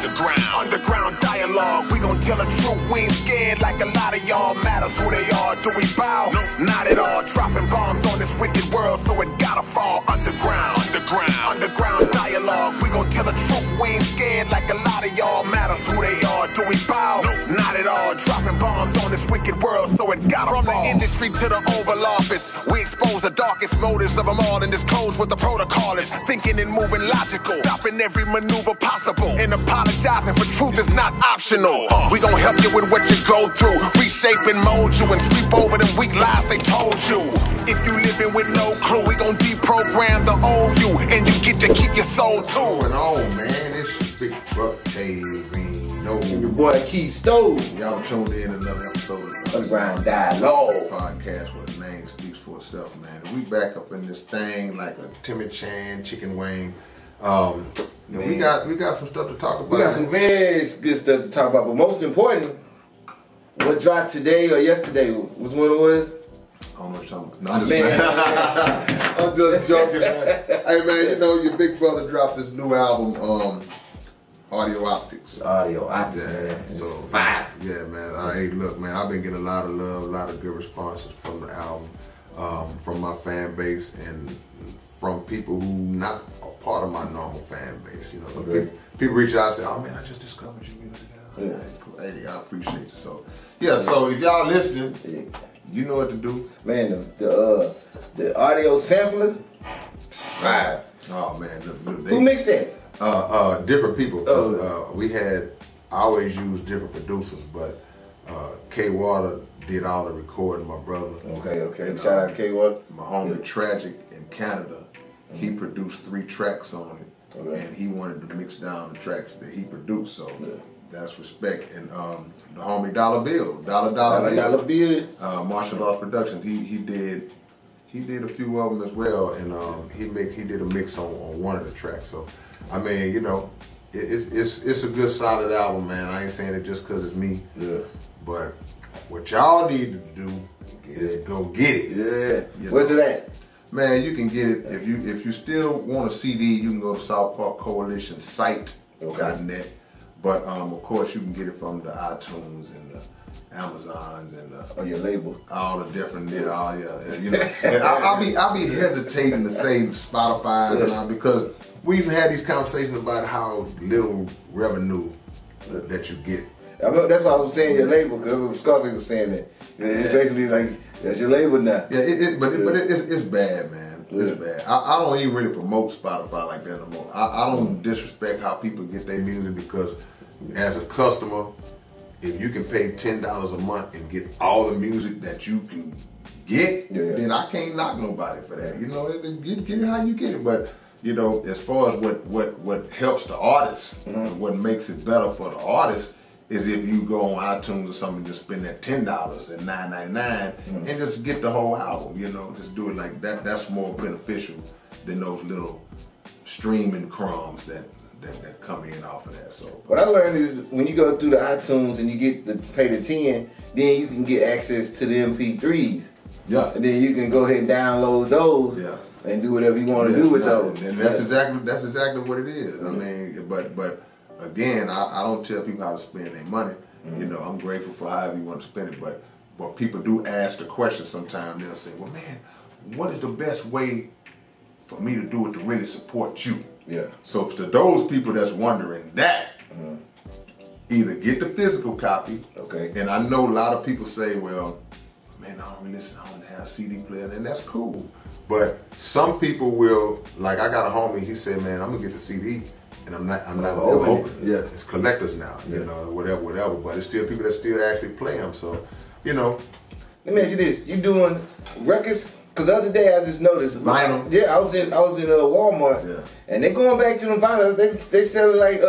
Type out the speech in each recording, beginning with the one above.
Underground dialogue, we gon' tell the truth. We ain't scared like a lot of y'all. Matters who they are, do we bow? Not at all. Dropping bombs on this wicked world, so it gotta fall. Underground dialogue, we gon' tell the truth. We ain't scared like a lot of y'all. Matters who they are, do we bow? Not at all. Dropping bombs on this wicked world, so it gotta fall. From the industry to the Oval Office, we expose the darkest motives of them all and disclose what the protocol is. Thinking and moving logical, stopping every maneuver possible, and apologizing for truth is not optional. We gon' help you with what you go through, reshape and mold you, and sweep over them weak lies they told you. If you living with no clue, we gon' deprogram the old you, and you get to keep your soul too. What's going on, man? It's your big brother k-rino and your boy Key Stove. Y'all tuned in to another episode of Underground Dialogue podcast where the name speaks for itself, man. And we back up in this thing like a Timmy Chan chicken wing. We got some stuff to talk about. We got some very good stuff to talk about, but most important, what dropped today or yesterday was when it was. I don't know what you're talking about. No, I'm just joking, man. Hey, man, you know, your big brother dropped this new album, Audio Optics. Audio Optics, yeah, man. So, fire. Yeah, man. Hey, look, man, I've been getting a lot of love, a lot of good responses from the album, from my fan base, and from people who not a part of my normal fan base. You know, okay. people reach out and say, "Oh man, I just discovered you." Yeah. Hey, I appreciate you. So, yeah. So if y'all listening, you know what to do, man. The audio sampler, fire. Oh man, look, who mixed that? Different people. Oh. I always use different producers, but K Water did all the recording. My brother. Okay. Shout out to K Water. My homie Tragic in Canada. He produced 3 tracks on it, and he wanted to mix down the tracks that he produced. So that's respect. And the homie Dollar Bill, Dollar Bill, Martial Arts Productions. He did a few of them as well, and he did a mix on one of the tracks. So I mean, you know, it's a good solid album, man. I ain't saying it just because it's me. Yeah. But what y'all need to do is go get it. Yeah. Where's it at? Man, you can get it if you still want a CD. You can go to South Park Coalition site.net. But of course, you can get it from the iTunes and the Amazons and your label, all the different you know. And I'll be hesitating to say Spotify and all, because we even had these conversations about how little revenue that you get. That's why I was saying your label, because Scarface was saying that. It's basically like, that's your label now. Yeah, but it's bad, man. It's bad. I don't even really promote Spotify like that no more. I don't disrespect how people get their music, because as a customer, if you can pay $10 a month and get all the music that you can get, then I can't knock nobody for that. You know, get it how you get it. But you know, as far as what helps the artist, and what makes it better for the artist, is if you go on iTunes or something and just spend that $10 and $9.99 and just get the whole album. You know, just do it like that. That's more beneficial than those little streaming crumbs that come in off of that. So what I learned is when you go through the iTunes and you get to pay the 10, then you can get access to the MP3s. Yeah. And then you can go ahead and download those. Yeah. And do whatever you want to do with those. And that's exactly what it is. I mean, but again, I don't tell people how to spend their money. You know, I'm grateful for however you want to spend it. But people do ask the question sometimes. They'll say, "Well, man, what is the best way for me to do it to really support you?" Yeah. So to those people that's wondering that, either get the physical copy. Okay. And I know a lot of people say, "Well, man, I don't listen. I don't have a CD player," and that's cool. But some people will, like I got a homie. He said, "Man, I'm gonna get the CD, and I'm not gonna open it. Yeah. It's collectors now, you know, whatever. But it's still people that still actually play them. So, you know." Let me ask you this: you doing records? Because the other day I just noticed vinyl. Yeah, I was in Walmart, and they going back to the vinyl. They selling like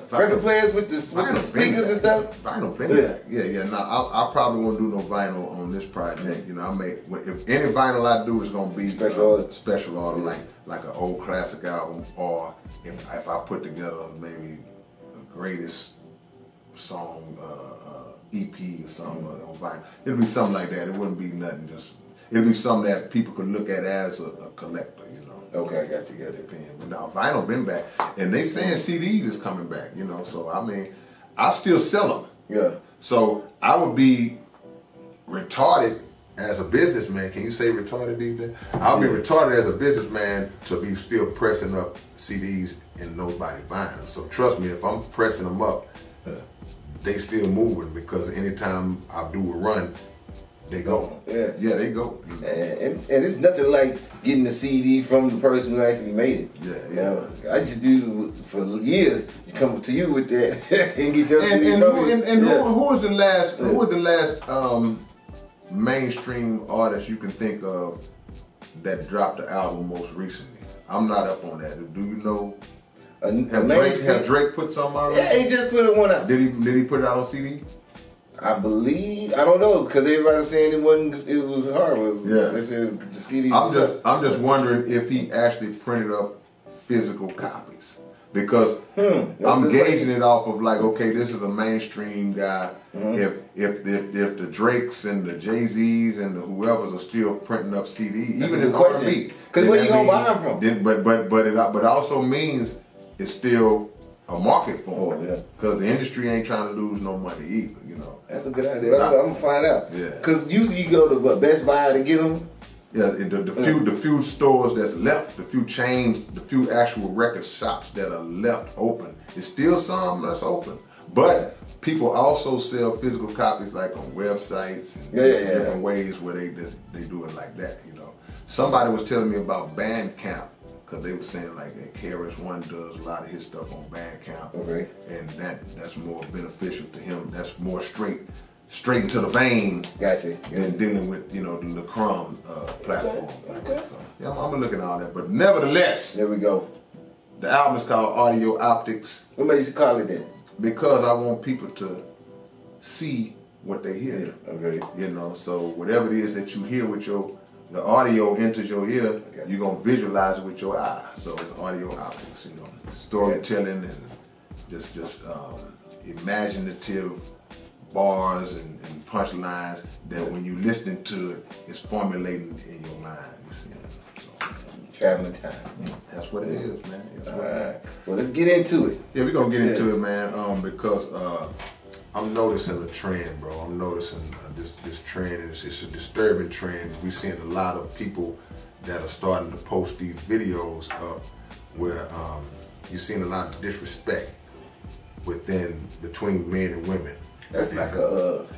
record players with the speakers and stuff. Vinyl players. Yeah. Now I probably won't do no vinyl on this project. You know, if any vinyl I do is gonna be special order, like an old classic album, or if I put together maybe the greatest song EP or something on vinyl. It'll be something like that. It wouldn't be nothing just. It'll be something that people could look at as a collector, you know. Okay, I got you. But now vinyl been back, and they saying CDs is coming back. You know, so I mean, I still sell them. Yeah. So I would be retarded as a businessman. Can you say retarded, DJ? I'll be retarded as a businessman to be still pressing up CDs and nobody buying them. So trust me, if I'm pressing them up, they still moving, because anytime I do a run, they go. Yeah, they go. You know? And it's nothing like getting the CD from the person who actually made it. Yeah. I just do for years. You come to you with that and get your CD and from you. who was the last? Who was the last mainstream artist you can think of that dropped the album most recently? I'm not up on that. Do you know? Have Drake put something out? Yeah, he just put one out. Did he put it out on CD? I believe, I don't know, because everybody was saying it was horrible. They said the CD. I'm just wondering if he actually printed up physical copies, because I'm gauging it off of like, okay, this is a mainstream guy. If the Drakes and the Jay-Z's and the whoever's are still printing up CDs, even in R&B, because where you gonna buy them from? But it also means it's still a market for it, because the industry ain't trying to lose no money either. You know, that's a good idea. I'm gonna find out. Yeah, because usually you go to Best Buy to get them. Yeah, the few stores that's left, the few chains, the few actual record shops that are left open. There's still some that's open, but people also sell physical copies like on websites and different ways where they do it like that. You know, somebody was telling me about Bandcamp, because they were saying like that KRS-One does a lot of his stuff on Bandcamp, and that's more beneficial to him. That's more straight into the vein. Gotcha. Than dealing with the Crumb platform. So yeah, I'm looking at all that, but nevertheless, there we go. The album is called Audio Optics. What made you call it that? Because I want people to see what they hear. You know, so whatever it is that you hear with the audio enters your ear, you're gonna visualize it with your eye. So it's audio optics, you know, storytelling and just imaginative bars and punchlines that when you're listening to it, it's formulating in your mind. You see? So, traveling time. That's what it is, man. All right. Well, let's get into it. Yeah, we're gonna get into it, man. Because I'm noticing a trend, bro. I'm noticing this trend, and it's a disturbing trend. We're seeing a lot of people that are starting to post these videos up where you're seeing a lot of disrespect between men and women. That's like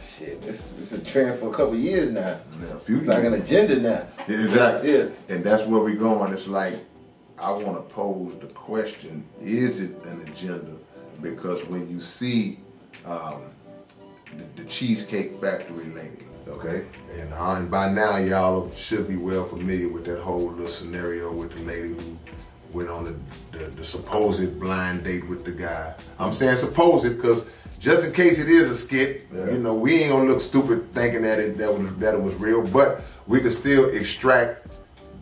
shit. It's a trend for a couple of years now. It's like an agenda now. Exactly. Yeah. And that's where we're going. It's like, I want to pose the question: is it an agenda? Because when you see the Cheesecake Factory lady, and by now y'all should be well familiar with that whole little scenario with the lady who went on the supposed blind date with the guy. I'm saying supposed because just in case it is a skit, you know, we ain't gonna look stupid thinking that it was real, but we can still extract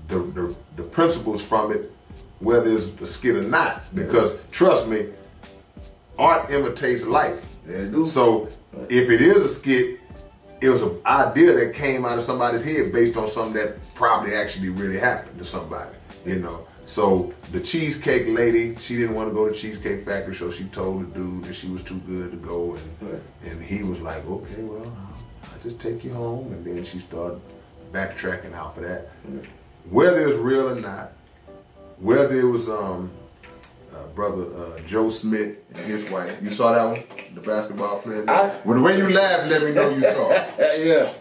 the principles from it, whether it's a skit or not. Because trust me, art imitates life. So if it is a skit, it was an idea that came out of somebody's head based on something that probably actually really happened to somebody, you know. So the Cheesecake lady, she didn't want to go to Cheesecake Factory, so she told the dude that she was too good to go, and he was like, okay, well, I'll just take you home. And then she started backtracking off of that. Whether it's real or not, whether it was brother Joe Smith and his wife. You saw that one? The basketball player? Well, the way you laughed, let me know you saw it. Yeah.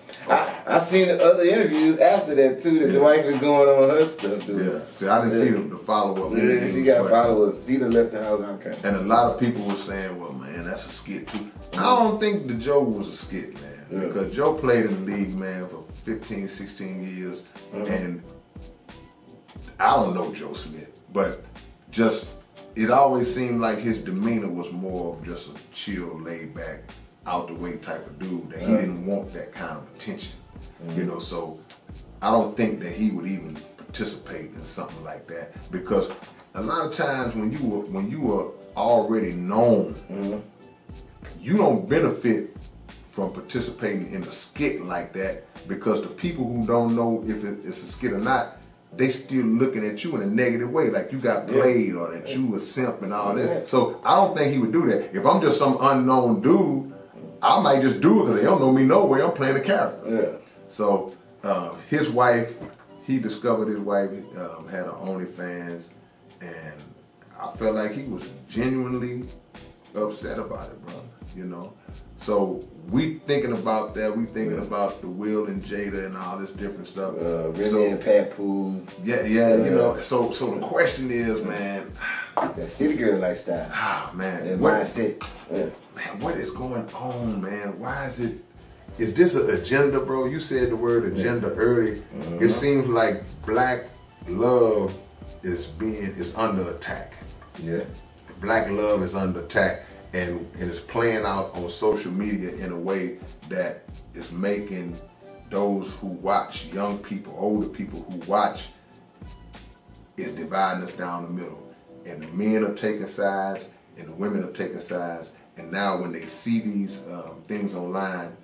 I seen the other interviews after that too, that the wife is going on her stuff too. Yeah. See, I didn't see the follow-up. Yeah, she got followers. He done left the house on camera. And a lot of people were saying, well, man, that's a skit too. I don't think the Joe was a skit, man. Because Joe played in the league, man, for 15, 16 years. And I don't know Joe Smith, but just, it always seemed like his demeanor was more of just a chill, laid back, out the way type of dude, that he didn't want that kind of attention. You know, so I don't think that he would even participate in something like that, because a lot of times when you were already known, you don't benefit from participating in a skit like that, because the people who don't know if it's a skit or not, they still looking at you in a negative way, like you got played or that you a simp and all that. So I don't think he would do that. If I'm just some unknown dude, I might just do it because they don't know me no way. I'm playing a character. Yeah. So his wife, he discovered his wife had an OnlyFans, and I felt like he was genuinely upset about it, bro. You know. So we thinking about that. We thinking about the Will and Jada and all this different stuff. Remy and Pat Pools. Yeah, you know. So the question is, man. That city girl lifestyle. Ah, man. That mindset. Yeah. Man, what is going on, man? Why is it? Is this an agenda, bro? You said the word agenda early. It seems like black love is under attack. Yeah. Black love is under attack. And it's playing out on social media in a way that is making those who watch, young people, older people who watch, is dividing us down the middle. And the men are taking sides, and the women are taking sides. And now when they see these things online,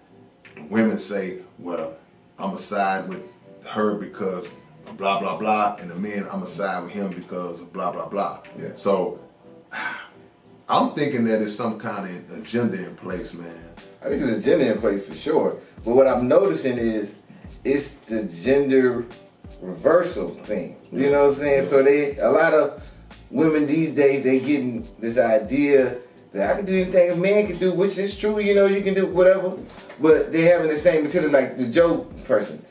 the women say, well, I'm going to side with her because of blah, blah, blah. And the men, I'm going to side with him because of blah, blah, blah. Yeah. So I'm thinking that there's some kind of agenda in place, man. I think there's an agenda in place for sure. But what I'm noticing is it's the gender reversal thing. You know what I'm saying? So a lot of women these days, they getting this idea that I can do anything a man can do, which is true, you know, you can do whatever. But they having the same mentality like the Joe person.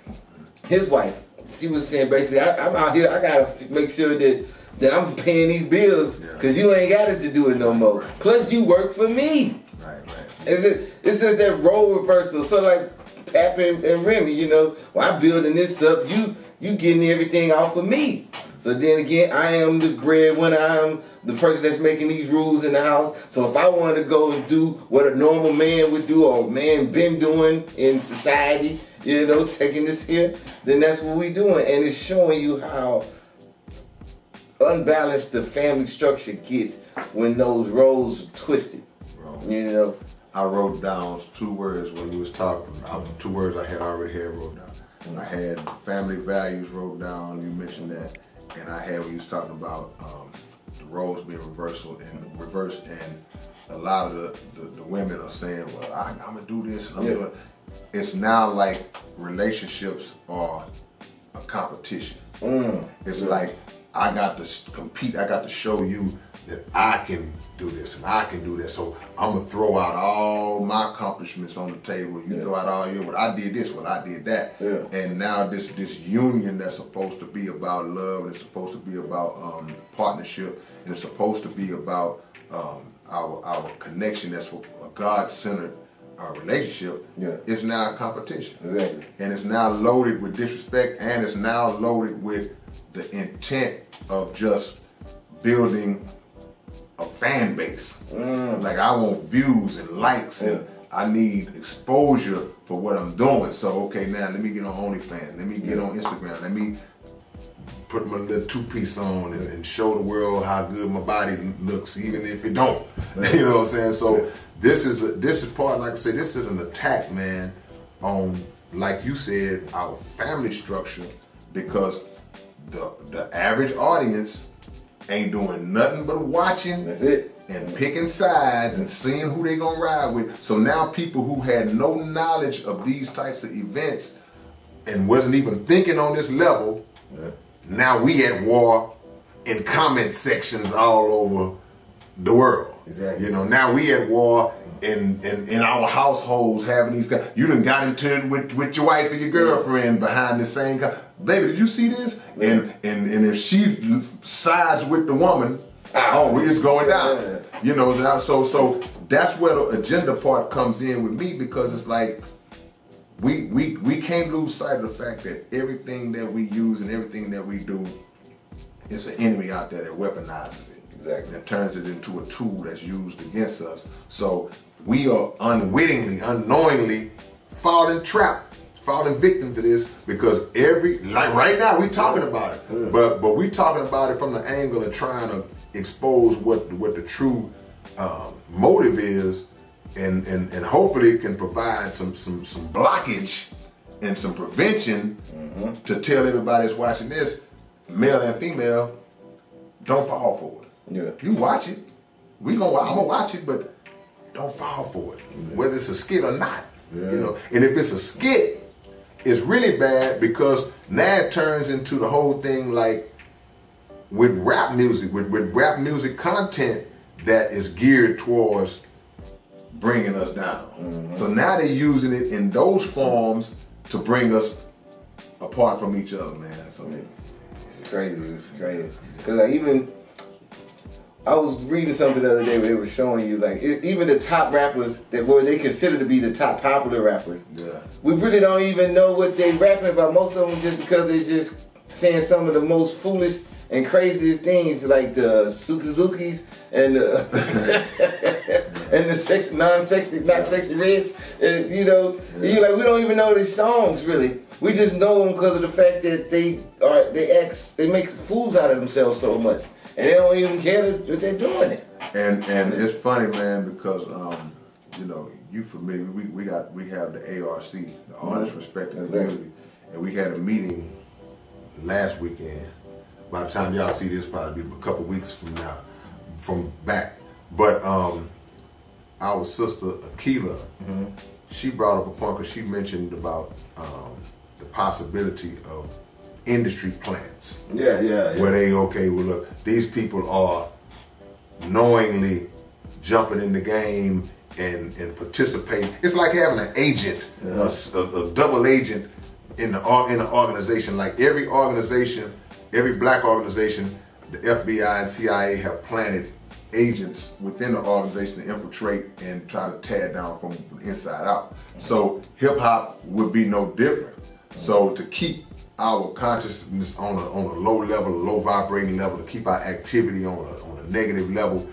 His wife, she was saying basically, I'm out here, I gotta make sure that I'm paying these bills because you ain't got it to do it no more. Plus you work for me. Right. It's just that role reversal. So like Pap and Remy, you know, well, I'm building this up, you getting everything off of me. So then again, I am the breadwinner, I'm the person that's making these rules in the house. So if I want to go and do what a normal man would do or a man been doing in society, you know, taking this here, then that's what we doing. And it's showing you how unbalanced the family structure gets when those roles are twisted. Bro, you know, I wrote down 2 words when you was talking. 2 words I had already wrote down. I had family values wrote down. You mentioned that, and I had when you was talking about the roles being reversed, and a lot of the women are saying, "Well, I'm gonna do this." And I'm doing. It's now like relationships are a competition. It's like I got to compete. I got to show you that I can do this and I can do that. So I'm gonna throw out all my accomplishments on the table. You throw out all your, well, I did this, well, I did that. And now this union that's supposed to be about love, and it's supposed to be about partnership, and it's supposed to be about our connection that's a God-centered relationship, is now a competition. Exactly. And it's now loaded with disrespect, and it's now loaded with the intent of just building a fan base. Like I want views and likes, and I need exposure for what I'm doing. So okay, now let me get on OnlyFans, let me get on Instagram, let me put my little 2-piece on and show the world how good my body looks, even if it don't. You know what I'm saying? So this is part, like I said, this is an attack, man, on, like you said, our family structure, because the average audience ain't doing nothing but watching. That's it. And picking sides and seeing who they gonna ride with. So now people who had no knowledge of these types of events and wasn't even thinking on this level, now we at war in comment sections all over the world. Exactly. You know, now we at war in our households having these guys. You done got into it with your wife or your girlfriend behind the same baby, did you see this? And if she sides with the woman, oh, it's going down. You know, so that's where the agenda part comes in with me, because it's like we can't lose sight of the fact that everything that we use and everything that we do, it's an enemy out there that weaponizes it. Exactly. That turns it into a tool that's used against us. So we are unwittingly, unknowingly falling victim to this, because like right now we talking about it, but we talking about it from the angle of trying to expose what the true motive is, and hopefully it can provide some blockage and some prevention to tell everybody that's watching this, male and female, don't fall for it. Yeah. You watch it. I'm gonna watch it, but don't fall for it. Whether it's a skit or not. Yeah. You know. And if it's a skit, it's really bad because now it turns into the whole thing like with rap music, with rap music content that is geared towards bringing us down. Mm-hmm. So now they're using it in those forms to bring us apart from each other, man. So it's crazy. It's crazy. Because I was reading something the other day where they were showing you like even the top rappers that were they consider to be the top popular rappers. yeah, We really don't even know what they rapping about. Most of them just because they just saying some of the most foolish and craziest things like the Sukizukis and the and the not sexy reds. And you know, you like we don't even know these songs really. We just know them because of the fact that they make fools out of themselves so much. And they don't even care that they're doing it. and it's funny, man, because you know, you familiar? We have the ARC, the Artist Respected Community, and we had a meeting last weekend. By the time y'all see this, probably be a couple weeks from now, from back. But our sister Akila, she brought up a point because she mentioned about the possibility of industry plants. Yeah. Where they, okay, well look, these people are knowingly jumping in the game and participating. It's like having an agent, a double agent in the organization. Like every organization, every black organization, the FBI and CIA have planted agents within the organization to infiltrate and try to tear it down from inside out. So hip hop would be no different. So to keep our consciousness on a low level, low vibrating level, to keep our activity on a negative level,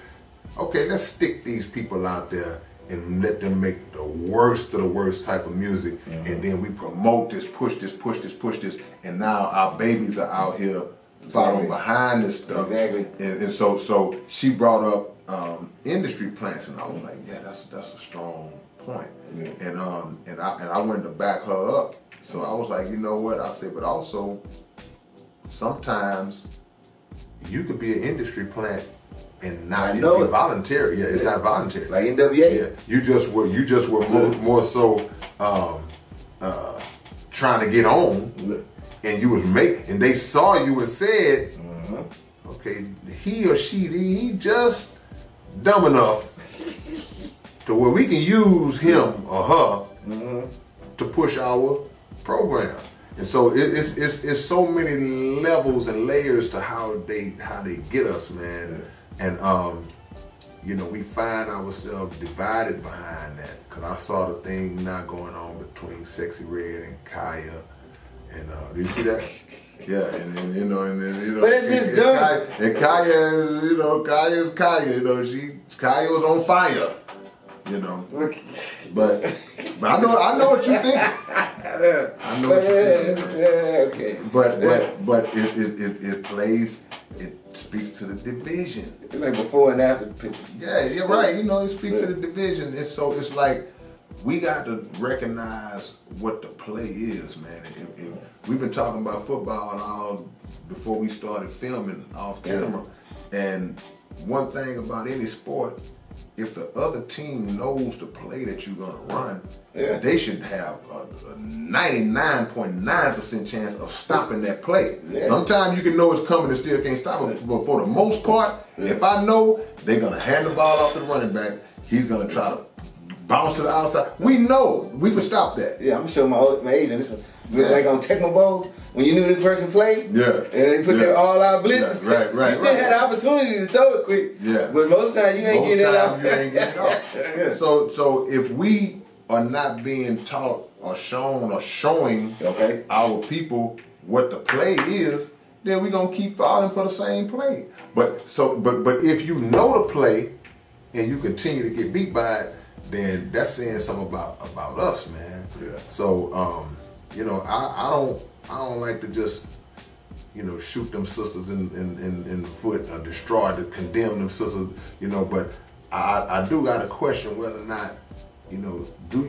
okay, let's stick these people out there and let them make the worst of the worst type of music, and then we promote this, push this, and now our babies are out here following behind this stuff. Exactly. And so she brought up industry plants, and I was like, yeah, that's a strong point. Yeah. And I wanted to back her up. So I was like, you know what? I said, but also sometimes you could be an industry plant and not be voluntary. Yeah, it's not voluntary. Like NWA. Yeah, you just were more so trying to get on, and you was and they saw you and said, okay, he or she just dumb enough to where we can use him or her to push our program. And so it's so many levels and layers to how they get us, man. And you know, we find ourselves divided behind that. Cause I saw the thing now going on between Sexy Red and Kaya. And do you see that? Yeah, and you know, but it's just dumb. And Kaya is, you know, Kaya's Kaya. You know, Kaya was on fire. You know, but I know what you think. I know what you think. Okay. But it plays. It speaks to the division. It's like before and after picture. Yeah, you're right. You know, it speaks to the division. It's like we got to recognize what the play is, man. We've been talking about football and all before we started filming off camera. And one thing about any sport, if the other team knows the play that you're gonna run, they should have a 99.9% chance of stopping that play. Sometimes you can know it's coming and still can't stop it, but for the most part, if I know they're gonna hand the ball off to the running back, he's gonna try to bounce to the outside. We know we can stop that. Yeah, I'm showing my agent this one. Like on Tecmo Bowl, when you knew the person played, and they put their all-out blitz. Right. You still had the opportunity to throw it quick. Yeah. But most of the time you ain't getting it out. So if we are not being taught or shown or showing our people what the play is, then we're gonna keep falling for the same play. But if you know the play and you continue to get beat by it, then that's saying something about us, man. Yeah. So you know, I don't like to just, you know, shoot them sisters in the foot or destroy to condemn them sisters, you know, but I do got to question whether or not, you know, do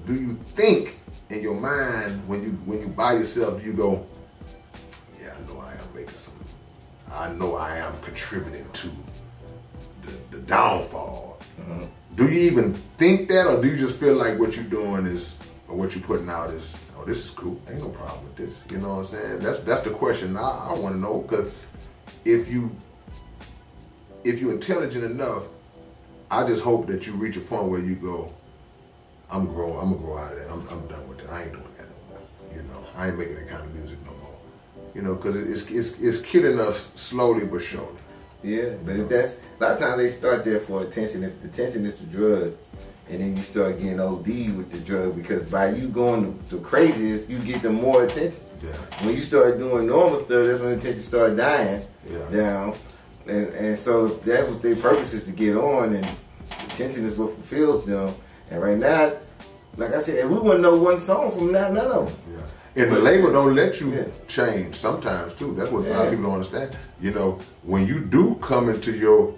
you think in your mind when you by yourself, you go, yeah, I know I am making some. I know I am contributing to the downfall. Do you even think that, or do you just feel like what you're doing is, or what you're putting out is, oh, this is cool, ain't no problem with this? You know what I'm saying? That's the question I want to know, because if you're intelligent enough, I just hope that you reach a point where you go, I'm gonna grow out of that. I'm done with it. I ain't doing that no more. You know, I ain't making that kind of music no more. You know, because it's killing us slowly but surely. Yeah, but if that's, a lot of times they start there for attention. If the attention is the drug, and then you start getting OD with the drug, because by you going the craziest, you get the more attention. Yeah. When you start doing normal stuff, that's when the attention start dying down. And so if that's what their purpose is, to get on, and attention is what fulfills them. And right now, like I said, we wouldn't know one song from none of them. Yeah. And the label don't let you change sometimes too. That's what a lot of people don't understand. You know, when you do come into your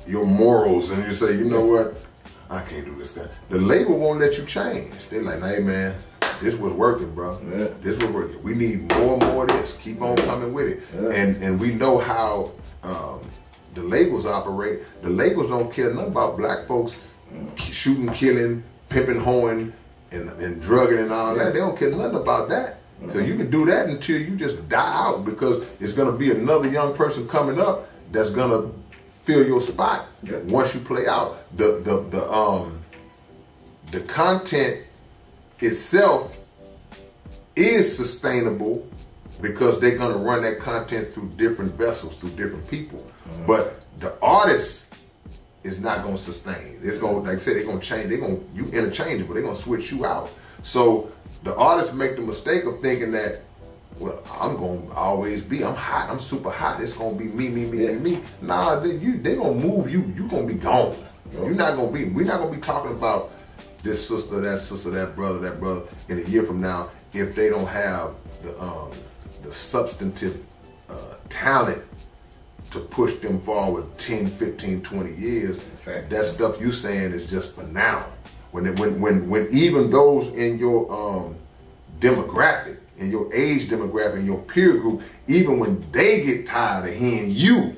morals and you say, you know what, I can't do this guy. The label won't let you change. They're like, hey man, this was working, bro. Yeah. This was working. We need more and more of this. Keep on coming with it. Yeah. And we know how the labels operate. The labels don't care nothing about black folks shooting, killing, pimping, hoeing, and drugging and all that. They don't care nothing about that. So you can do that until you just die out, because it's gonna be another young person coming up that's gonna fill your spot once you play out. The content itself is sustainable because they're gonna run that content through different vessels, through different people. But the artist is not gonna sustain. It's gonna, like I said, they're gonna change. You interchangeable. They're gonna switch you out. So the artists make the mistake of thinking that, well, I'm gonna always be. I'm hot. I'm super hot. It's gonna be me. Nah, they gonna move you. You gonna be gone. You're not gonna be. We're not gonna be talking about this sister, that brother in a year from now if they don't have the substantive talent to push them forward 10, 15, 20 years. That stuff you saying is just for now. When even those in your demographic, in your age demographic, in your peer group, even when they get tired of hearing you,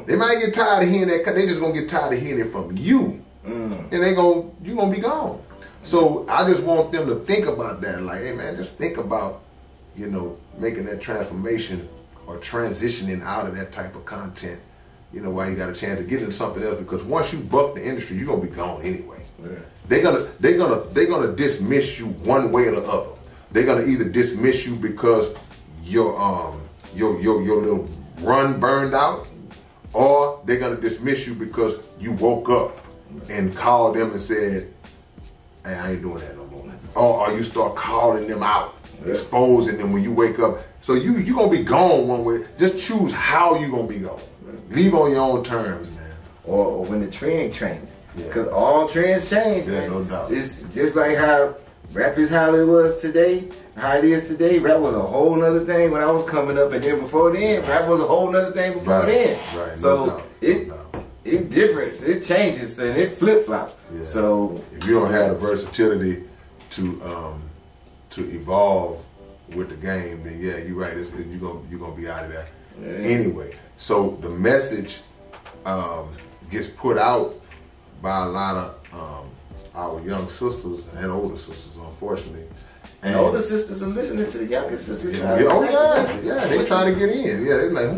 they might get tired of hearing that. They just gonna get tired of hearing it from you, and you're gonna be gone. So I just want them to think about that. Like, hey man, just think about, you know, making that transformation or transitioning out of that type of content, you know, while you got a chance to get into something else, because once you buck the industry, you're gonna be gone anyway. They're gonna dismiss you one way or the other. They're gonna either dismiss you because your little run burned out, or they're gonna dismiss you because you woke up and called them and said, hey, I ain't doing that no more. Or you start calling them out, exposing them when you wake up. So you gonna be gone one way. Just choose how you gonna be gone. Leave on your own terms, man. Or when the trend changes. Because all trends change, man. No doubt. It's just like how rap is how it was today, how it is today. Rap was a whole nother thing when I was coming up, and then before then, rap was a whole nother thing before then. Right. So it differs, it changes, and it flip flops. Yeah. So if you don't have the versatility to evolve with the game, then yeah, you're right. You're gonna be out of that anyway. So the message gets put out by a lot of our young sisters and older sisters, unfortunately. And older sisters are listening to the younger sisters. They trying to get in. Yeah, they're like,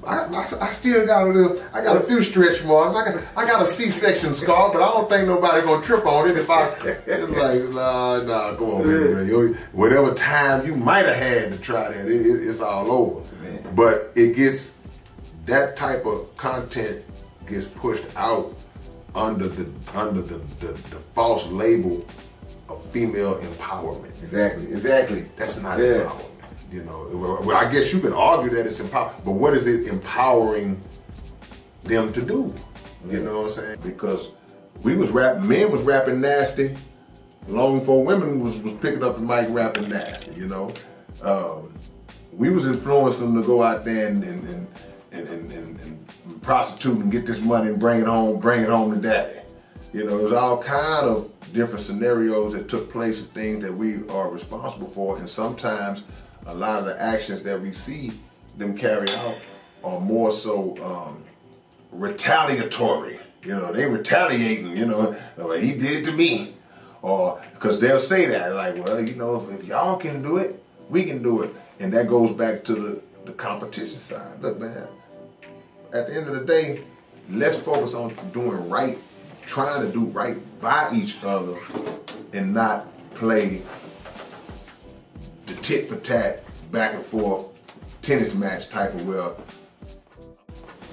I still got a little. I got a few stretch marks. I got a C-section scar, but I don't think nobody gonna trip on it if I. It's like, nah, come on, man. Whatever time you might have had to try that, it's all over. Man. But it gets, that type of content gets pushed out under the false label of female empowerment. Exactly. That's not empowerment. You know, well, I guess you can argue that it's empowerment, but what is it empowering them to do? You know what I'm saying? Because men was rapping nasty long before women was picking up the mic rapping nasty. You know, we was influencing them to go out there and prostitute and get this money and bring it home to daddy. You know, there's all kind of different scenarios that took place of things that we are responsible for, and sometimes a lot of the actions that we see them carry out are more so retaliatory. You know, they retaliating, you know, he did it to me. Or, because they'll say that, like, well, you know, if y'all can do it, we can do it. And that goes back to the competition side. Look, man, at the end of the day, let's focus on doing right, trying to do right by each other, and not play the tit for tat, back and forth tennis match type of, well,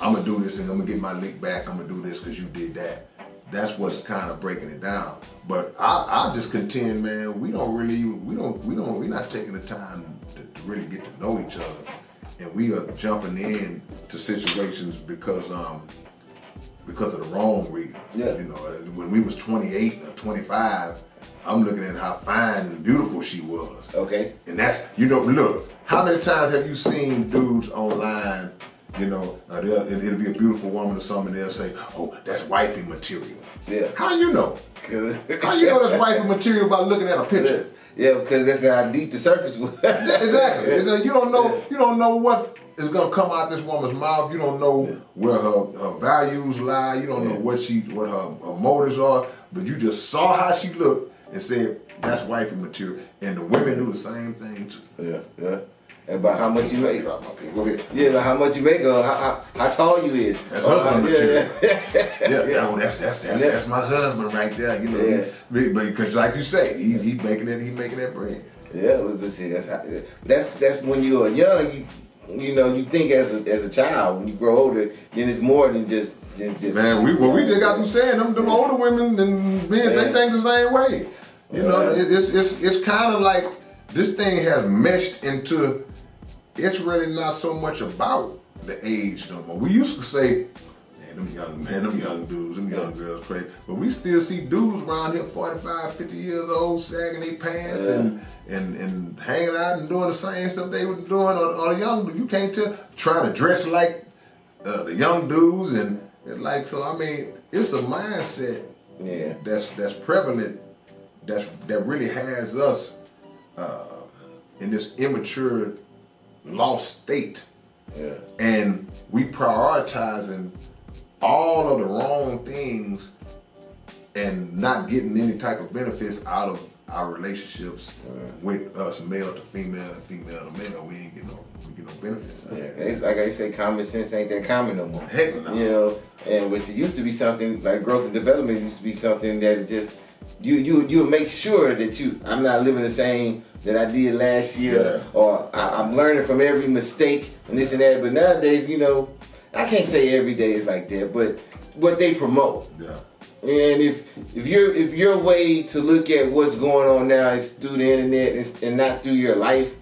I'm gonna do this and I'm gonna get my lick back, I'm gonna do this because you did that. That's what's kind of breaking it down. But I just contend, man, we're not taking the time to really get to know each other. And we are jumping in to situations because of the wrong reasons. Yeah. You know, when we was 28 or 25, I'm looking at how fine and beautiful she was. Okay. And that's, you know, look, how many times have you seen dudes online, you know, it'll be a beautiful woman or something, and they'll say, oh, that's wifey material. Yeah. How you know? How you know that's wifey material by looking at a picture? Yeah, because that's how deep the surface was. Exactly. You don't know what is gonna come out this woman's mouth. You don't know where her values lie. You don't know what her motives are. But you just saw how she looked and said that's wifey material. And the women do the same thing too. Yeah, yeah. And about how much you make. Go ahead. Yeah, about how much you make or how tall you is. That's husband material. Yeah. Oh, that's my husband right there. You know, Yeah. because like you say, he making that bread. Yeah, but see, that's when you are young. You know, you think as a child. When you grow older, then it's more than just. Man, we just got through saying them older women and men, they think the same way. You know, it's kind of like this thing has meshed into. It's really not so much about the age no more. We used to say, them young dudes, them young girls crazy. But we still see dudes around here 45, 50 years old, sagging their pants and hanging out and doing the same stuff they were doing. Or young, you can't tell, trying to dress like the young dudes and like, so I mean, it's a mindset that's prevalent, that really has us in this immature, lost state. Yeah. And we prioritizing all of the wrong things and not getting any type of benefits out of our relationships with us, male to female and female to male. We ain't get no benefits out of it. Like I say, common sense ain't that common no more. Heck no. You know, and which it used to be something like growth and development used to be something that it just you make sure that I'm not living the same that I did last year, or I'm learning from every mistake and this and that. But nowadays, you know, I can't say every day is like that, but what they promote. Yeah. And if your way to look at what's going on now is through the internet and not through your life,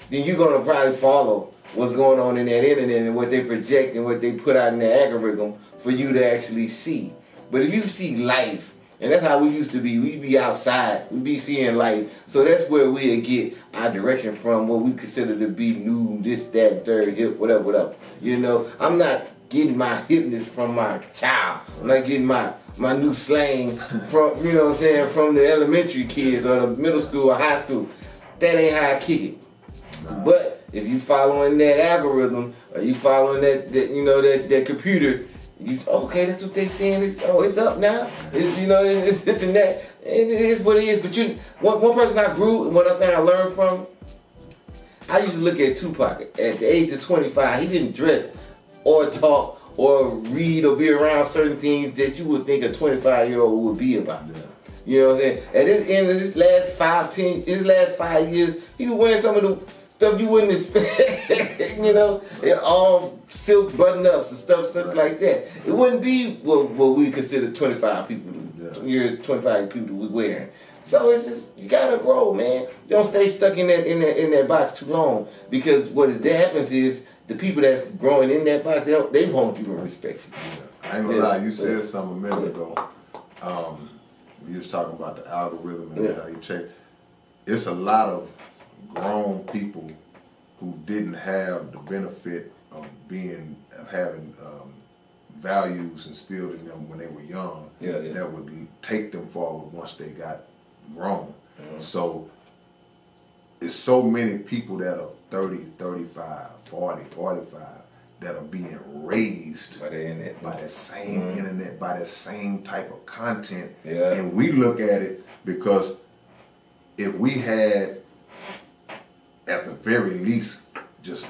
then you're gonna probably follow what's going on in that internet and what they project and what they put out in the algorithm for you to actually see. But if you see life, and that's how we used to be. We'd be outside. We'd be seeing life. So that's where we'd get our direction from, what we consider to be new, this, that, third, hip, whatever. You know, I'm not getting my hipness from my child. I'm not getting my new slang from, you know what I'm saying, from the elementary kids or the middle school or high school. That ain't how I kick it. Nah. But if you following that algorithm or you following that computer, okay, that's what they saying. It's up now. It's this and that. And it is what it is. But one person I grew, and one other thing I learned from, I used to look at Tupac at the age of 25. He didn't dress or talk or read or be around certain things that you would think a 25-year-old would be about. Yeah. You know what I'm saying? At this end of his last 5 years, he was wearing some of the stuff you wouldn't expect, you know, all silk button-ups and stuff such like that. It wouldn't be what we consider 25 people, 25 people we wearing. So it's just, you gotta grow, man. Don't stay stuck in that box too long, because what happens is the people that's growing in that box, they won't even respect you. Yeah. I ain't gonna lie, you said something a minute ago. You was talking about the algorithm and how you check. It's a lot of grown people who didn't have the benefit of having values instilled in them when they were young that would take them forward once they got grown. So it's so many people that are 30, 35, 40, 45 that are being raised by the internet, by that same internet, by that same type of content. Yeah. And we look at it because if we had, at the very least, just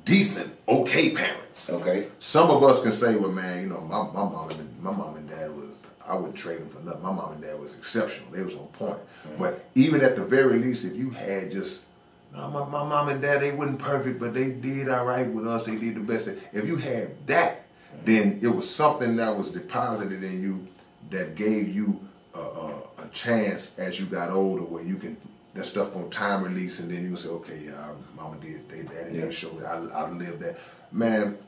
decent, okay parents. Okay. Some of us can say, well, man, you know, my mom and dad was, I wouldn't trade them for nothing. My mom and dad was exceptional. They was on point. But even at the very least, if you had just, no, my mom and dad, they wasn't perfect, but they did all right with us. They did the best. If you had that, then it was something that was deposited in you that gave you a chance as you got older, where you can, that stuff on time release, and then you say, okay, yeah, mama did, daddy did show it. I lived that. Man,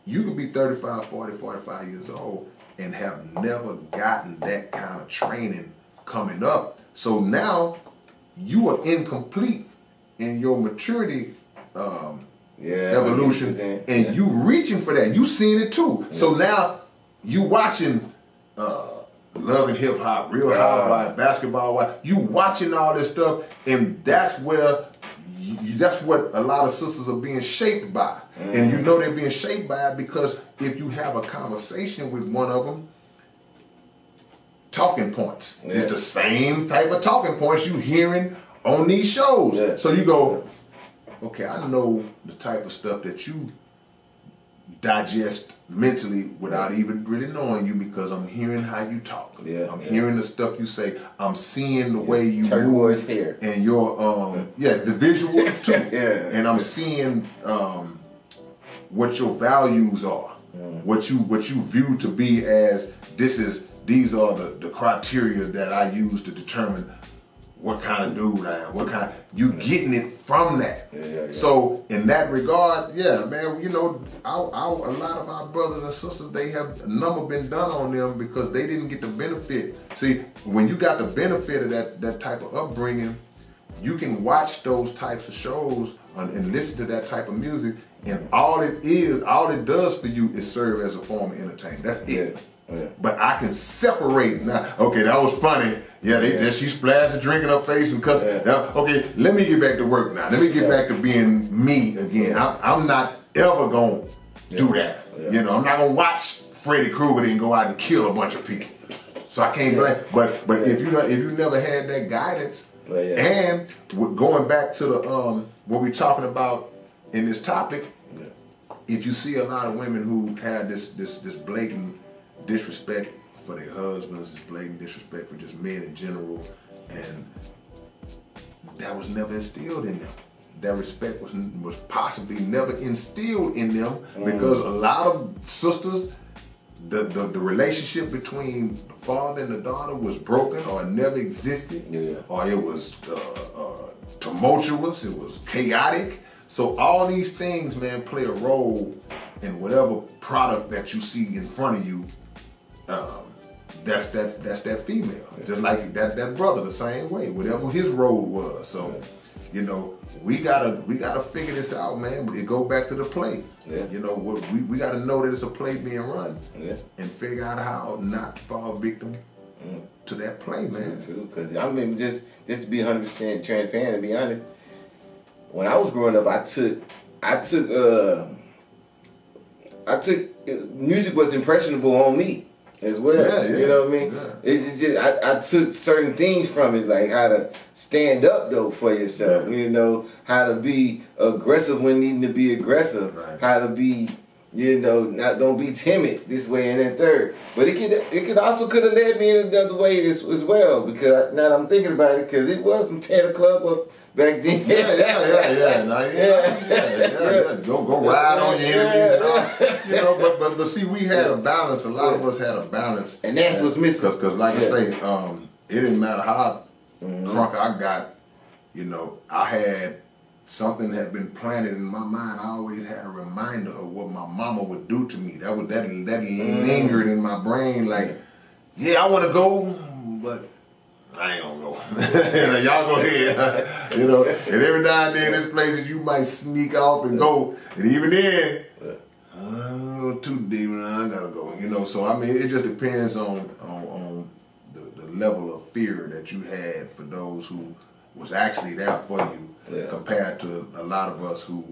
you could be 35, 40, 45 years old and have never gotten that kind of training coming up. So now you are incomplete in your maturity evolution, and you reaching for that. You seeing it too. So now you watching Love and Hip Hop, Real Housewives, Basketball Wives. You watching all this stuff, and that's where that's what a lot of sisters are being shaped by. And you know they're being shaped by it because if you have a conversation with one of them, talking points. It's the same type of talking points you hearing on these shows. So you go, okay, I know the type of stuff that you digest mentally without even really knowing you, because I'm hearing how you talk. I'm hearing the stuff you say. I'm seeing the way you turquoise hair and your the visuals too. And I'm seeing what your values are, what you view to be as these are the criteria that I use to determine what kind of dude I am, you getting it from that. So in that regard, man, you know, a lot of our brothers and sisters, they have a number been done on them because they didn't get the benefit. See, when you got the benefit of that type of upbringing, you can watch those types of shows and listen to that type of music, and all it does for you is serve as a form of entertainment. That's it. But I can separate now. Okay, that was funny. She splashed a drink in her face and cussed. Okay, let me get back to work now. Let me get back to being me again. I'm not ever gonna do that. You know, I'm not gonna watch Freddy Krueger and go out and kill a bunch of people. So I can't blame. But if you never had that guidance, and going back to the what we're talking about in this topic, if you see a lot of women who have this blatant disrespect for their husbands, this blatant disrespect for just men in general, and that was never instilled in them. That respect was possibly never instilled in them because a lot of sisters, the relationship between the father and the daughter was broken or never existed, or it was tumultuous, it was chaotic. So all these things, man, play a role in whatever product that you see in front of you. That's that female. Just like that brother, the same way, whatever his role was. So, you know, we gotta figure this out, man. It go back to the play. You know, we gotta know that it's a play being run, and figure out how not to fall victim to that play, man. Because I mean, just to be 100% transparent and be honest, when I was growing up, I took music was impressionable on me as well. You know what I mean? It's just I took certain things from it, like how to stand up though for yourself. You know, how to be aggressive when needing to be aggressive. How to be, you know, don't be timid this way and that third. But it also could have led me in another way as well, because now that I'm thinking about it, because it was some tear the club up back then. Go ride on your enemies and all. You know, but see, we had a balance. A lot of us had a balance, and that's what's missing. Because like I say, it didn't matter how crunk I got. You know, I had something had been planted in my mind. I always had a reminder of what my mama would do to me. That lingered in my brain. Like, I want to go, but I ain't gonna go. Y'all go ahead. You know, and every now and then there's places you might sneak off and go, and even then, I don't go too deep, I gotta go. You know, so I mean, it just depends on the level of fear that you had for those who was actually there for you, compared to a lot of us who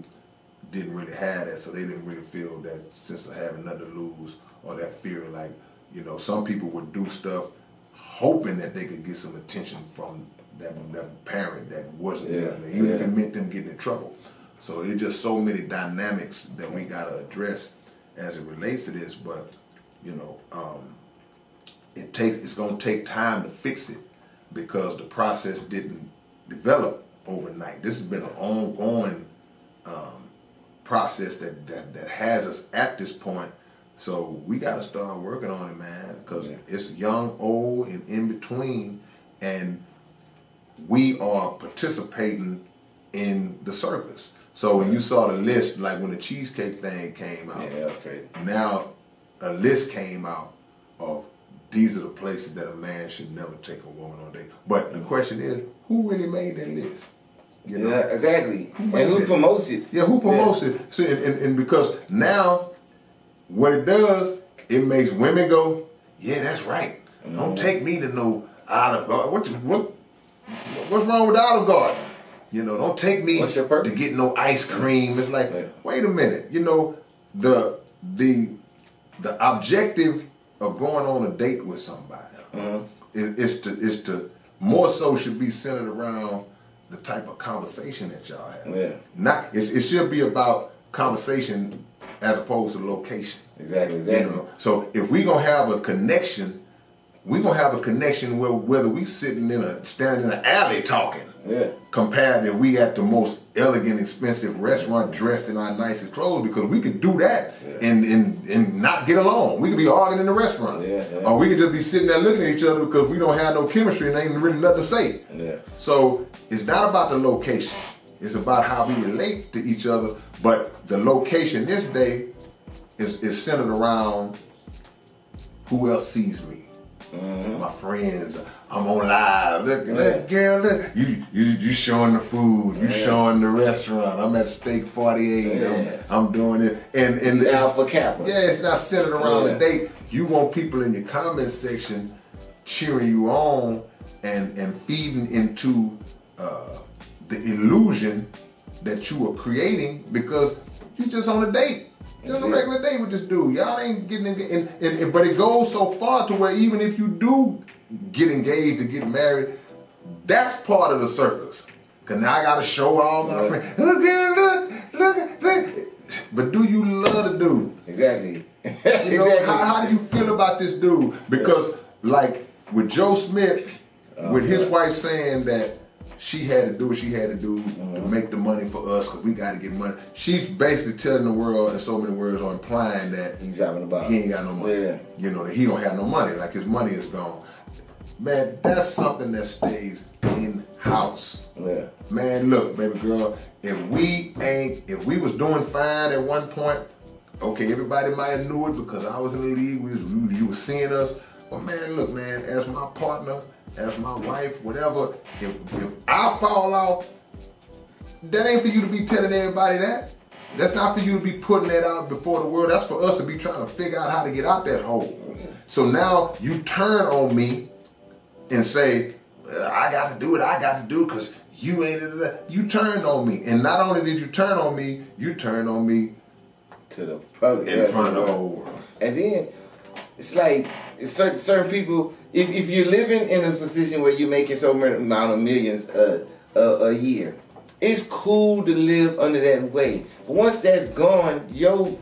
didn't really have that, so they didn't really feel that sense of having nothing to lose, or that feeling like, you know, some people would do stuff hoping that they could get some attention from that parent that wasn't there, even if it meant them getting in trouble. So it's just so many dynamics that we gotta address as it relates to this, but you know, it's gonna take time to fix it, because the process didn't develop overnight. This has been an ongoing process that has us at this point. So we got to start working on it, man, because it's young, old, and in between, and we are participating in the circus. So when you saw the list, like when the cheesecake thing came out, now a list came out of these are the places that a man should never take a woman on a date. But the question is, who really made that list? You know? Yeah, exactly. And who promotes it? Yeah, who promotes it? So, and because now, what it does, it makes women go, yeah, that's right. Don't take me to no Olive Garden. What's wrong with Olive Garden? You know, don't take me to get no ice cream. It's like, wait a minute. You know, the objective of going on a date with somebody is to more so should be centered around the type of conversation that y'all have. Not it should be about conversation as opposed to location. Exactly. You know? So if we gonna have a connection, we gonna have a connection where whether we standing in an alley talking, compared to we at the most elegant, expensive restaurant dressed in our nicest clothes, because we could do that and not get along. We could be arguing in the restaurant, or we could just be sitting there looking at each other because we don't have no chemistry and ain't really nothing to say. So it's not about the location. It's about how we relate to each other. But the location this day is centered around who else sees me. My friends, I'm on live. Look, girl, look. You showing the food. You showing the restaurant. I'm at Steak 48. I'm doing it. And Alpha Kappa. Yeah, it's not centered around the date. You want people in your comment section cheering you on and feeding into the illusion that you are creating because you're just on a date. Just a regular date with this dude. Y'all ain't getting engaged. But it goes so far to where even if you do get engaged or get married, that's part of the circus. Because now I got to show all my friends, look. But do you love the dude? Exactly. You know, how do you feel about this dude? Because like with Joe Smith, with his wife saying that she had to do what she had to do to make the money for us because we got to get money. She's basically telling the world in so many words or implying that he's driving about. He ain't got no money. You know, that he don't have no money, like his money is gone. Man, that's something that stays in-house. Man, look, baby girl, if we was doing fine at one point, okay, everybody might have knew it because I was in the league, you were seeing us. But man, look, man, as my partner, as my wife, whatever, if I fall off, that ain't for you to be telling everybody that. That's not for you to be putting that out before the world. That's for us to be trying to figure out how to get out that hole. So now you turn on me and say, I got to do what I got to do because you ain't, you turned on me. And not only did you turn on me, you turned on me to the public, in front of the whole world. And then it's like certain people, if you're living in a position where you're making so many amount of millions a year, it's cool to live under that way. But once that's gone, your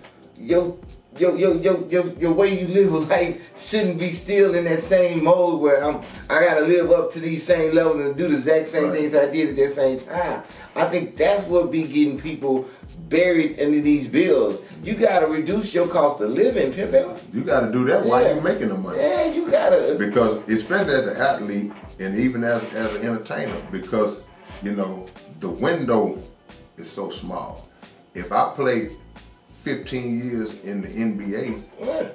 way you live life shouldn't be still in that same mode where I gotta live up to these same levels and do the exact same things I did at that same time. I think that's what be getting people buried into these bills. You gotta reduce your cost of living, pimpin'. You gotta do that while you're making the money. Yeah, you gotta. Because especially as an athlete and even as an entertainer, because you know the window is so small. If I played 15 years in the NBA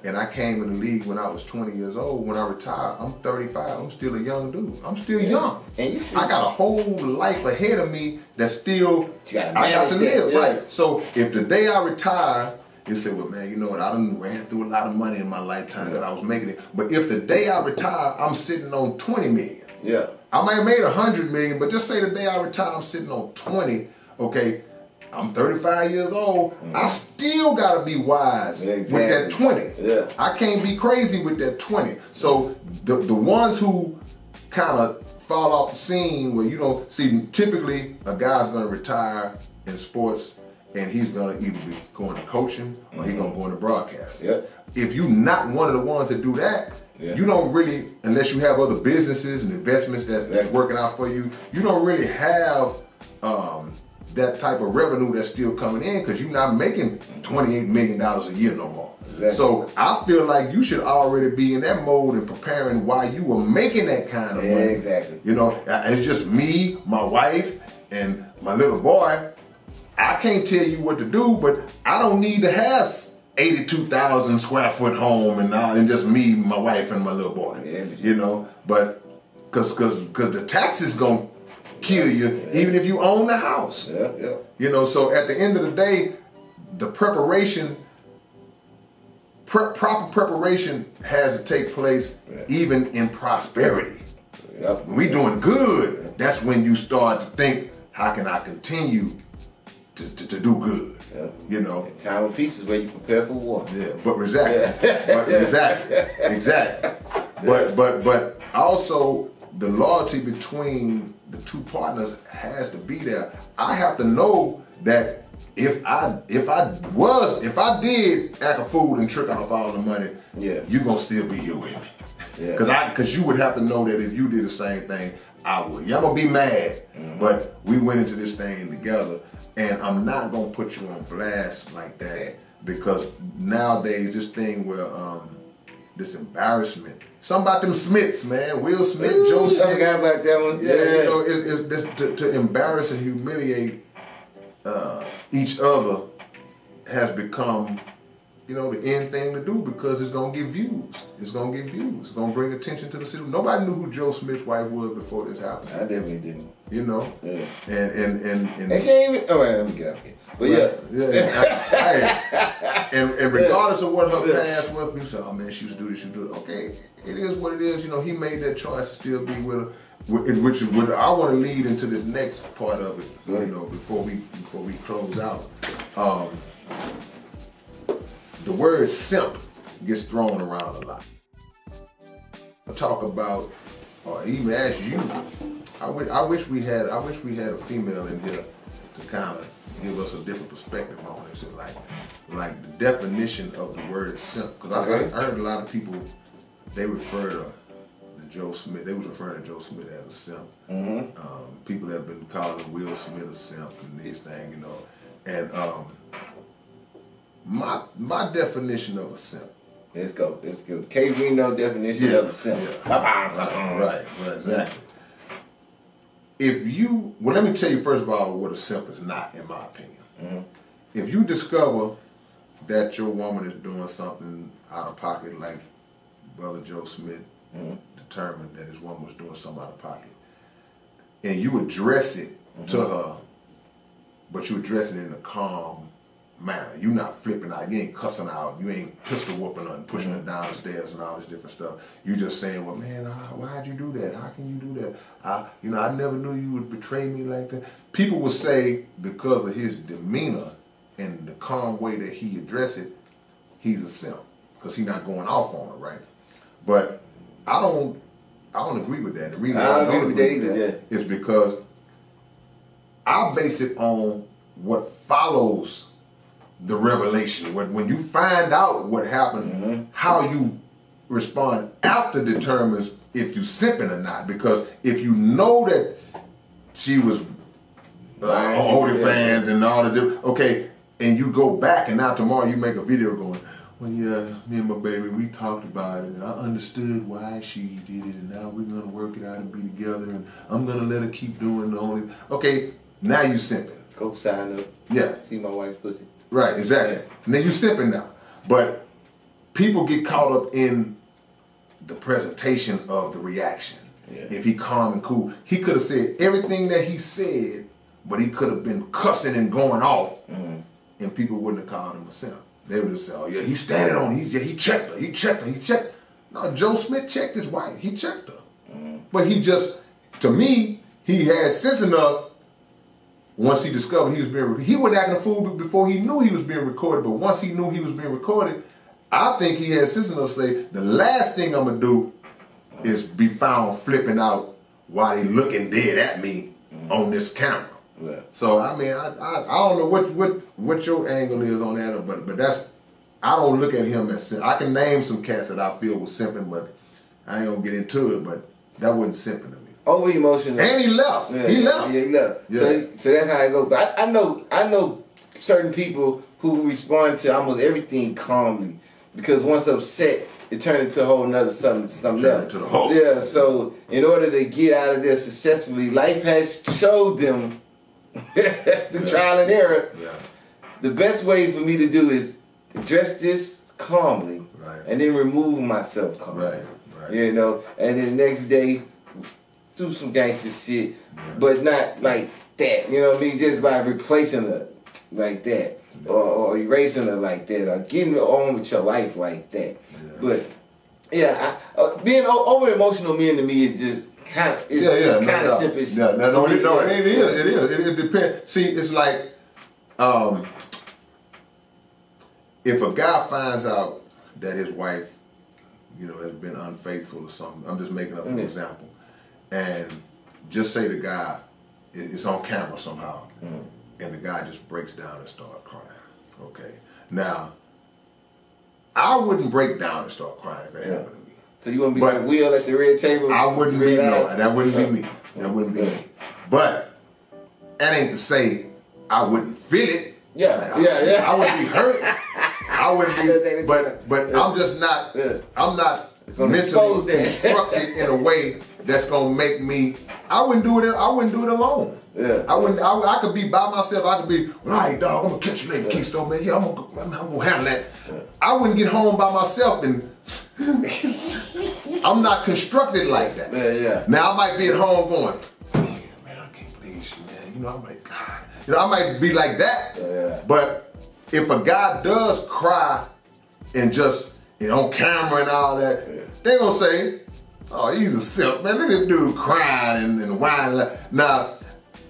and I came in the league when I was 20 years old, when I retired, I'm 35. I'm still a young dude. I'm still young. And I got a whole life ahead of me that still I got to live. Right. So if the day I retire, you say, well, man, you know what? I done ran through a lot of money in my lifetime that I was making it. But if the day I retire, I'm sitting on 20 million. Yeah. I might have made 100 million, but just say the day I retire, I'm sitting on 20. Okay, I'm 35 years old. I still gotta be wise with that 20. Yeah. I can't be crazy with that 20. So the ones who kind of fall off the scene where you don't see, typically a guy's gonna retire in sports and he's gonna either be going to coaching or he's gonna go into broadcasting. Yep. If you're not one of the ones that do that, you don't really, unless you have other businesses and investments that's working out for you, you don't really have that type of revenue that's still coming in because you're not making $28 million a year no more. Exactly. So I feel like you should already be in that mode and preparing why you were making that kind of money. Exactly. You know, it's just me, my wife, and my little boy. I can't tell you what to do, but I don't need to have 82,000 square foot home and just me, my wife, and my little boy. Yeah. You know, but because the taxes gonna kill you even if you own the house. Yeah, yeah. You know, so at the end of the day, the preparation, proper preparation has to take place even in prosperity. Yep. When we doing good, that's when you start to think, how can I continue to do good? Yep. You know, And time of peace is where you prepare for war. yeah, but exactly. But also the loyalty between the two partners has to be there. I have to know that if I did act a fool and trick off all the money, you gonna still be here with me. Yeah. Cause you would have to know that if you did the same thing, I would. Yeah, I'm gonna be mad, but we went into this thing together, and I'm not gonna put you on blast like that because nowadays this thing where this embarrassment. Something about them Smiths, man. Will Smith, Joe Smith. I forgot about that one. Yeah, you know, to embarrass and humiliate each other has become, you know, the end thing to do because it's gonna get views. It's gonna get views. It's gonna bring attention to the city. Nobody knew who Joe Smith's wife was before this happened. I definitely didn't. You know? Yeah. And she ain't even. Oh, wait, let me get out here. But and regardless of what her past was, people say, oh man, she used to do this, she used to do it. Okay, it is what it is. You know, he made that choice to still be with her. Which is what I want to lead into this next part of it. You know, before we close out. The word simp gets thrown around a lot. I talk about, or even ask you, I wish we had a female in here to kind of give us a different perspective on this. And like the definition of the word simp. Because I heard a lot of people, they refer to Joe Smith. They was referring to Joe Smith as a simp. People have been calling Will Smith a simp and these things, you know. And my definition of a simp. Let's go. K-rino definition of a simp. Right, exactly. Let me tell you first of all what a simp is not, in my opinion. If you discover that your woman is doing something out of pocket, like Brother Joe Smith determined that his woman was doing something out of pocket, and you address it to her, but you address it in a calm manner. You're not flipping out. You ain't cussing out. You ain't pistol whooping her and pushing her down the stairs and all this different stuff. You just saying, well, man, why'd you do that? How can you do that? I never knew you would betray me like that. People will say because of his demeanor and the calm way that he addressed it, he's a simp because he's not going off on her, right? But I don't agree with that. The reason I don't agree with that is because I base it on what follows the revelation. When you find out what happened, how you respond after determines if you simping or not. Because if you know that she was holding fans and all the different, and you go back and now tomorrow you make a video going, well, yeah, me and my baby, we talked about it and I understood why she did it and now we're gonna work it out and be together and I'm gonna let her keep doing the only. Okay, now you simping. Go sign up. Yeah. See my wife's pussy. Right, exactly. And then you simping now. But people get caught up in the presentation of the reaction. Yeah. If he calm and cool, he could have said everything that he said, but he could have been cussing and going off, and people wouldn't have called him a simp. They would have said, oh yeah, he's standing on, he checked her. No, Joe Smith checked his wife. He checked her. But he just, to me, he had sense enough. Once he discovered he was being recorded, he wasn't acting a fool before he knew he was being recorded. But once he knew he was being recorded, I think he had sense enough to say, the last thing I'm gonna do is be found flipping out while he looking dead at me on this camera. Yeah. So I mean, I don't know what your angle is on that, but that's, I don't look at him as I can name some cats that I feel was simping, but I ain't gonna get into it. But that wasn't simping to me. Over emotional. And he left. Yeah, he left. Yeah, he left. Yeah. So that's how it goes. But I know certain people who respond to almost everything calmly, because once upset, it turned into a whole nother something else. To the whole. Yeah. So in order to get out of there successfully, life has showed them the trial and error. Yeah. The best way for me to do is address this calmly, right, and then remove myself calmly. Right. Right. You know, and then the next day, do some gangster shit, but not like that. You know what I mean? Just by replacing her like that, or erasing her like that, or getting on with your life like that. Yeah. But yeah, being over emotional, to me, is just kind of it's kind of simple. Yeah, that's what it is. It depends. See, it's like if a guy finds out that his wife, has been unfaithful or something. I'm just making up an example. And just say the guy, it's on camera somehow, and the guy just breaks down and starts crying. Okay. Now, I wouldn't break down and start crying if it happened to me. So you wouldn't be like Will at the red table? I wouldn't be, no, that wouldn't be me. That wouldn't be me. But that ain't to say I wouldn't feel it. Yeah, I wouldn't be hurt. I wouldn't be, but I'm just not, I'm not mentally constructed in a way that's gonna make me. I wouldn't do it alone. Yeah. I could be by myself. I could be, all right, dog, I'm gonna catch you later, Keystone, man. Yeah, I'm gonna handle that. Yeah. I wouldn't get home by myself, and I'm not constructed like that. Yeah. Now I might be at home going, man, I can't believe shit, man. I'm like, God. I might be like that. Yeah. But if a guy does cry and just on camera and all that, they gonna say, oh, he's a simp, man. Look at this dude crying and whining. Now,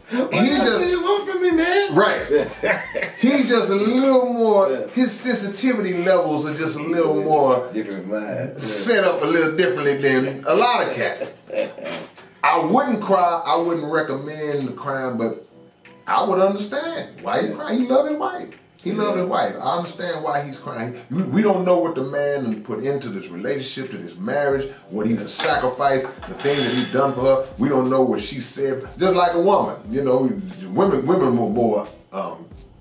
what do you want from me, man? Right. He just a little more, his sensitivity levels are just a little more different, set up a little differently than a lot of cats. I wouldn't cry, I wouldn't recommend the crime, but I would understand why he's crying. He loved his wife. He loved his wife. I understand why he's crying. We don't know what the man put into this relationship, to this marriage, what he has sacrificed, the things that he's done for her. We don't know what she said. Just like a woman, women were more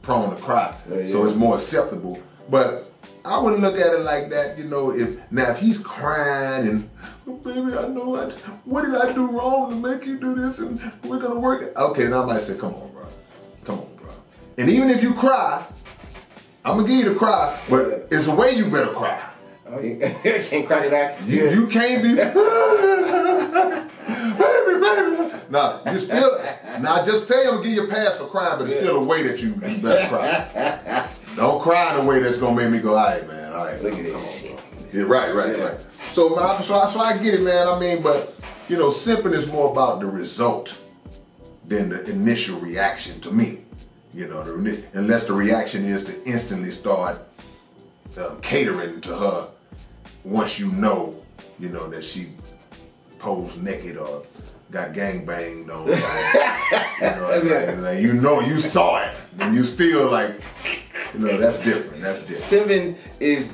prone to cry, so it's more acceptable. But I wouldn't look at it like that, if he's crying and, oh, baby, I know what did I do wrong to make you do this, and we're gonna work it. Okay, then I might say, come on, bro. And even if you cry, I'm gonna give you the cry, but it's a way you better cry. Oh, you can't cry to that. You can't be, baby. Nah, you still, just tell you I'm gonna give you a pass for crying, but it's still a way that you better cry. Don't cry in a way that's gonna make me go, all right, man, all right. Look at this shit. Yeah, right. So I get it, man. I mean, but, simping is more about the result than the initial reaction to me. Unless the reaction is to instantly start catering to her once that she posed naked or got gangbanged on. You saw it, and you still like, that's different. Simping is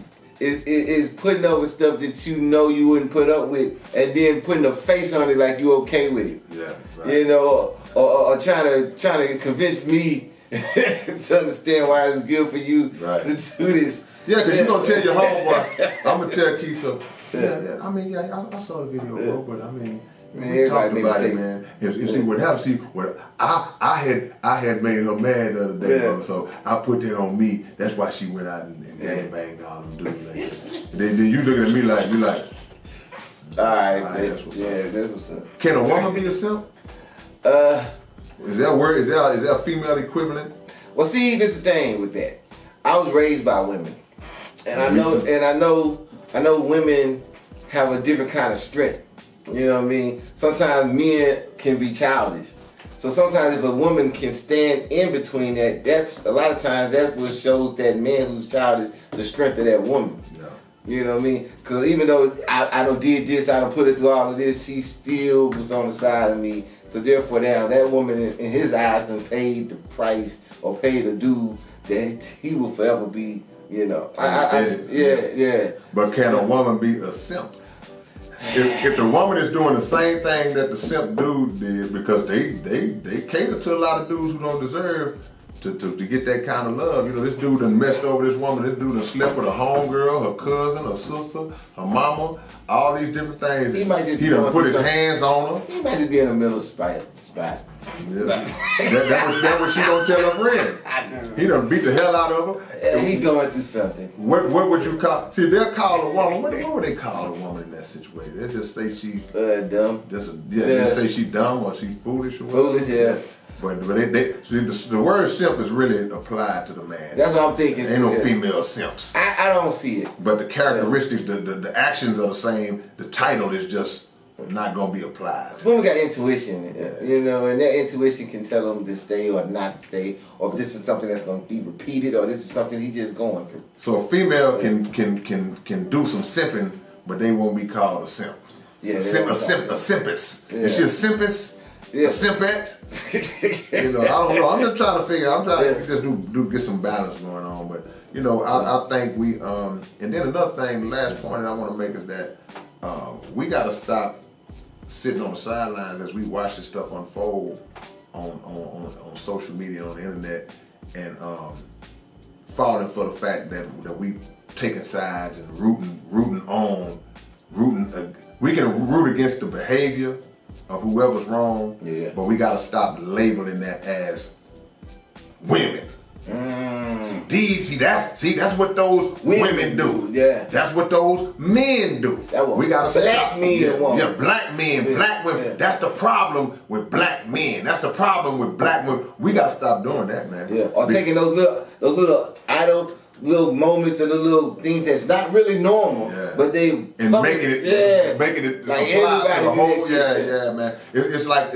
putting up with stuff that you wouldn't put up with, and then putting a face on it like you okay with it. Yeah. Right. Or trying to convince me to understand why it's good for you to do this. Yeah, because you're going to tell your homeboy, I'm going to tell Keisha, I saw the video, bro, but we talked about it, man. See what happened. See, what I had made her mad the other day, bro, so I put that on me. That's why she went out and gangbanged all them dudes like that. Then you looking at me like, you like, all right, that's what's up. Can a woman be a simp? Is that word? Is that a female equivalent? Well, see, this is the thing with that. I was raised by women, and I know women have a different kind of strength. You know what I mean? Sometimes men can be childish. So sometimes if a woman can stand in between that's a lot of times that's what shows that man who's childish the strength of that woman. Yeah. You know what I mean? Because even though I done did this, I done put it through all of this, she still was on the side of me. So therefore that woman in his eyes done paid the price or paid the due that he will forever be, you know. Yeah. But can a woman be a simp? If the woman is doing the same thing that the simp dude did, because they cater to a lot of dudes who don't deserve to get that kind of love. You know, this dude done messed over this woman. This dude done slept with a homegirl, her cousin, her sister, her mama, all these different things. He might just done put his hands on her. He might just be in the middle spot. Yeah. That's what she gonna tell her friend. He done beat the hell out of her. He going through something. What would you call? See, they'll call a woman. What would they call a woman in that situation? They just say she dumb. Just say she dumb or she foolish or whatever. Foolish, yeah. But the word simp is really applied to the man. That's what I'm thinking. Ain't no female simps. I don't see it. But the characteristics, the actions are the same. The title is just not gonna be applied. Women got intuition, you know, and that intuition can tell them to stay or not to stay, or if this is something that's gonna be repeated, or this is something he's just going through. So a female can do some simping, but they won't be called a simp. Yeah, a simpess. Yeah. Is she a simpess? Yeah. A simpette? You know, I don't know. I'm just trying to figure. I'm trying to just get some balance going on. But you know, I think we and then another thing, the last point that I want to make is that we got to stop sitting on the sidelines as we watch this stuff unfold on social media, on the internet, and falling for the fact that we taking sides and rooting. We can root against the behavior of whoever's wrong, but we got to stop labeling that as women. That's what those women do. Yeah, that's what those men do. We got to black men. Black men, black women. Yeah. That's the problem with black men. That's the problem with black women. We got to stop doing that, man. Yeah, or taking those little idle little moments and the little things that's not really normal, but they making it like apply to the whole. Yeah, man. It's like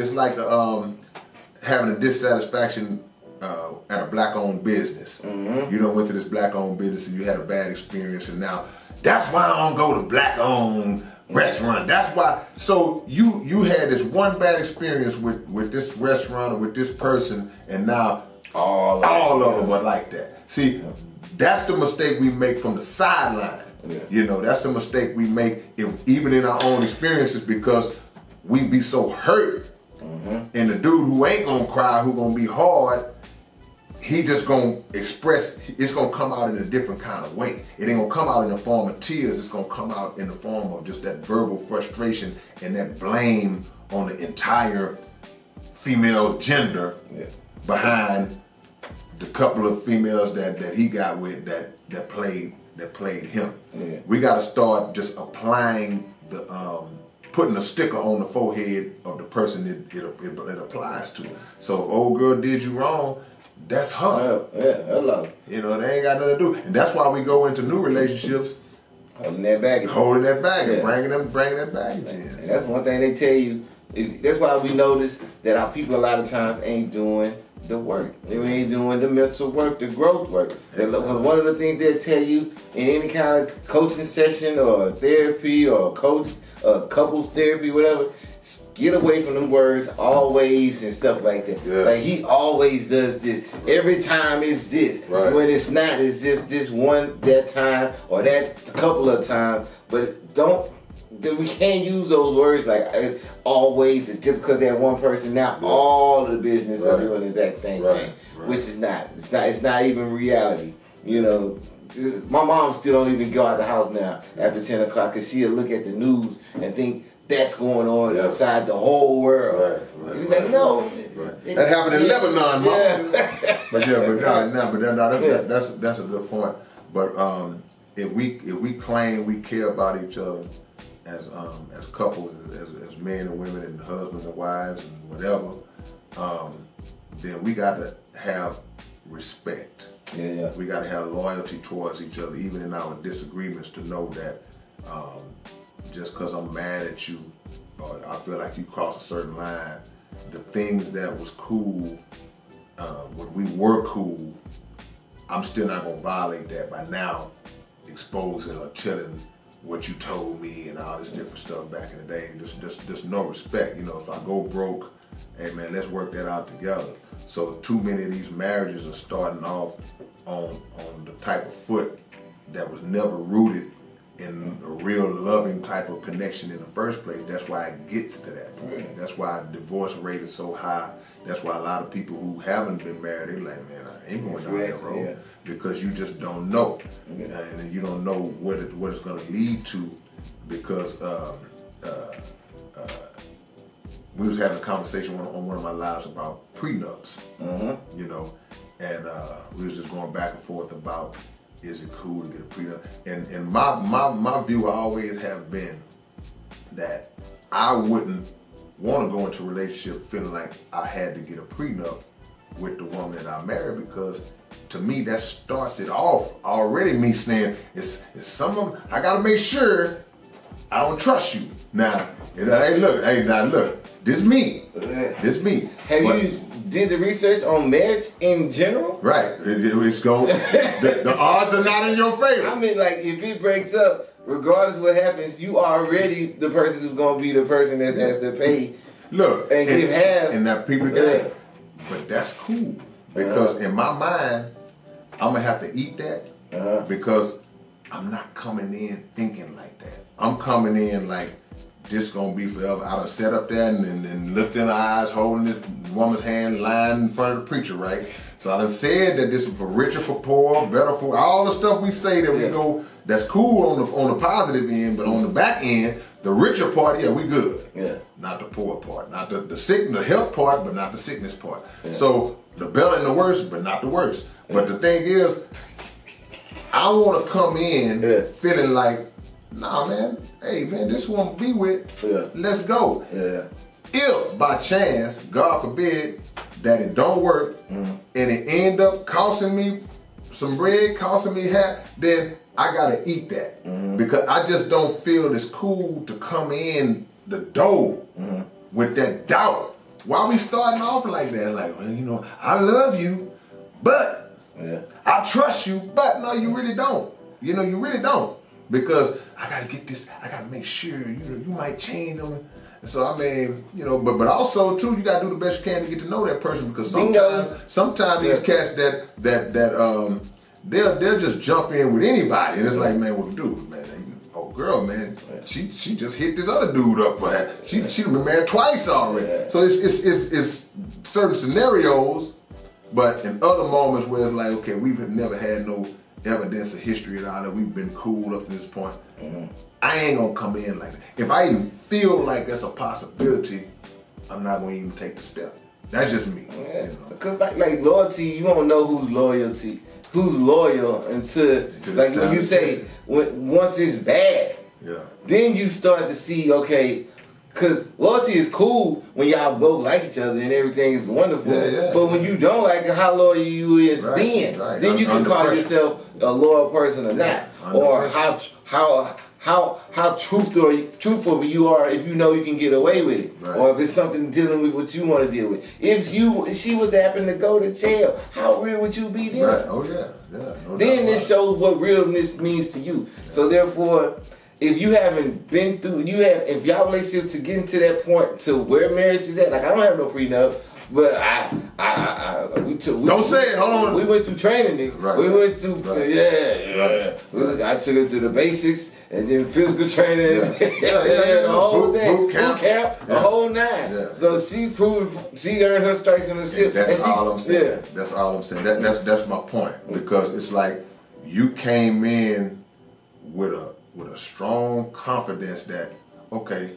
having a dissatisfaction at a black-owned business. You done went to this black-owned business and you had a bad experience, and now that's why I don't go to black-owned restaurant. That's why. So you had this one bad experience with this restaurant or with this person, and now all of them are like that. See. That's the mistake we make from the sideline. Yeah. You know, that's the mistake we make even in our own experiences, because we be so hurt. And the dude who ain't gonna cry, who gonna be hard, he just gonna express, it's gonna come out in a different kind of way. It ain't gonna come out in the form of tears, it's gonna come out in the form of just that verbal frustration and that blame on the entire female gender behind the couple of females that he got with that played him. Yeah. We got to start just applying the putting a sticker on the forehead of the person it applies to. So if old girl did you wrong, that's her. Hello. You know, they ain't got nothing to do, and that's why we go into new relationships holding that baggage, bringing that baggage in. And that's one thing they tell you. That's why we notice that our people a lot of times ain't doing the work. They ain't doing the mental work, the growth work. Because one of the things they'll tell you in any kind of coaching session or therapy or couples therapy, whatever, get away from them words, always and stuff like that. Yeah. Like he always does this. Every time it's this. Right. When it's not, it's just this one, that time, or that couple of times. But we can't use those words like it's always. It's just because that one person. Now all of the business are doing the exact same thing, which is not. It's not even reality. You know, my mom still don't even go out the house now after 10 o'clock because she'll look at the news and think that's going on outside the whole world. Right. Like, no, that happened in Lebanon, Mom. That's a good point. But if we claim we care about each other as couples, as men and women and husbands and wives and whatever, then we got to have respect. Yeah. We got to have loyalty towards each other, even in our disagreements, to know that just because I'm mad at you or I feel like you crossed a certain line, the things that was cool, when we were cool, I'm still not gonna violate that by now exposing or telling what you told me and all this different stuff back in the day. Just no respect. You know, if I go broke, hey man, let's work that out together. So too many of these marriages are starting off on the type of foot that was never rooted in a real loving type of connection in the first place. That's why it gets to that point. That's why divorce rate is so high. That's why a lot of people who haven't been married, they're like, man, I ain't going down that road, because you just don't know. And you don't know what it's going to lead to, because we was having a conversation on one of my lives about prenups, you know, and we was just going back and forth about, is it cool to get a prenup? And my view always have been that I wouldn't want to go into a relationship feeling like I had to get a prenup with the woman that I married, because to me that starts it off already, me saying it's someone I gotta make sure I don't trust you. Now, hey look, this me. Have you did the research on marriage in general? Right. It's going. the odds are not in your favor. I mean, like, if it breaks up, regardless of what happens, you are already the person who's going to be the person that has to pay. Look, and give half. And that people get. But that's cool, because in my mind, I'm gonna have to eat that, because I'm not coming in thinking like that. I'm coming in like, this gonna be forever. I done sat up there and looked in the eyes, holding this woman's hand, lying in front of the preacher, right? So I done said that this is for richer, for poor, better for all the stuff we say that we go. That's cool on the positive end, but on the back end, the richer part, we good. Yeah. Not the poor part, not the health part, but not the sickness part. Yeah. So the better and the worse, but not the worst. But the thing is, I want to come in feeling like, nah, man, hey, man, this one to be with, let's go. Yeah. If by chance, God forbid, that it don't work, and it end up costing me some bread, costing me half, then I gotta eat that. Because I just don't feel it's cool to come in the door with that doubt. Why we starting off like that? Like, well, you know, I love you, but I trust you, but no, you really don't. You know, you really don't. Because I gotta get this, I gotta make sure, you know, you might change them. And so, I mean, you know, but also, too, you gotta do the best you can to get to know that person, because sometimes these cats they'll just jump in with anybody, and it's like, man, well, dude, man, oh girl, man, she just hit this other dude up for that. She been married twice already. Yeah. So it's certain scenarios, but in other moments where it's like, okay, we've never had no evidence of history at all, that we've been cool up to this point. I ain't gonna come in like that. If I even feel like that's a possibility, I'm not gonna even take the step. That's just me. Yeah. You know? Cause like loyalty, you won't know who's loyal until like when you say once it's bad. Yeah. Then you start to see, okay, because loyalty is cool when y'all both like each other and everything is wonderful. But when you don't like it, how loyal you is then you can call yourself a loyal person or not, or how truthful you are if you know you can get away with it, or if it's something dealing with what you want to deal with. If she was to happen to go to jail, how real would you be then? Right. Oh yeah. No then this shows what realness means to you. So therefore, if you haven't been through, if y'all relationship to getting to that point to where marriage is at, like I don't have no prenup, but don't say it. Hold on. We went through training. We went through I took her to the basics and then physical training, the whole thing, boot camp, the whole nine. Yeah. So she earned her stripes on the slip. That's all I'm saying. That's all I'm saying. That's my point, because it's like you came in with a strong confidence that, okay,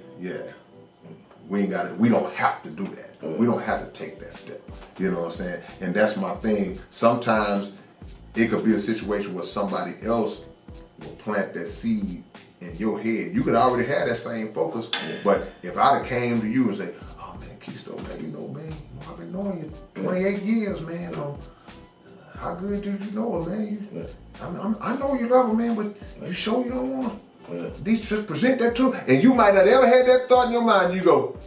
we don't have to do that. We don't have to take that step. You know what I'm saying? And that's my thing. Sometimes it could be a situation where somebody else will plant that seed in your head. You could already have that same focus, but if I'd have came to you and say, oh man, Keystone, man, you know, man, I've been knowing you 28 years, man. How good did you know her, man? I know you love her, man, but you sure you don't want her? These just present that truth. And you might not ever had that thought in your mind. You go,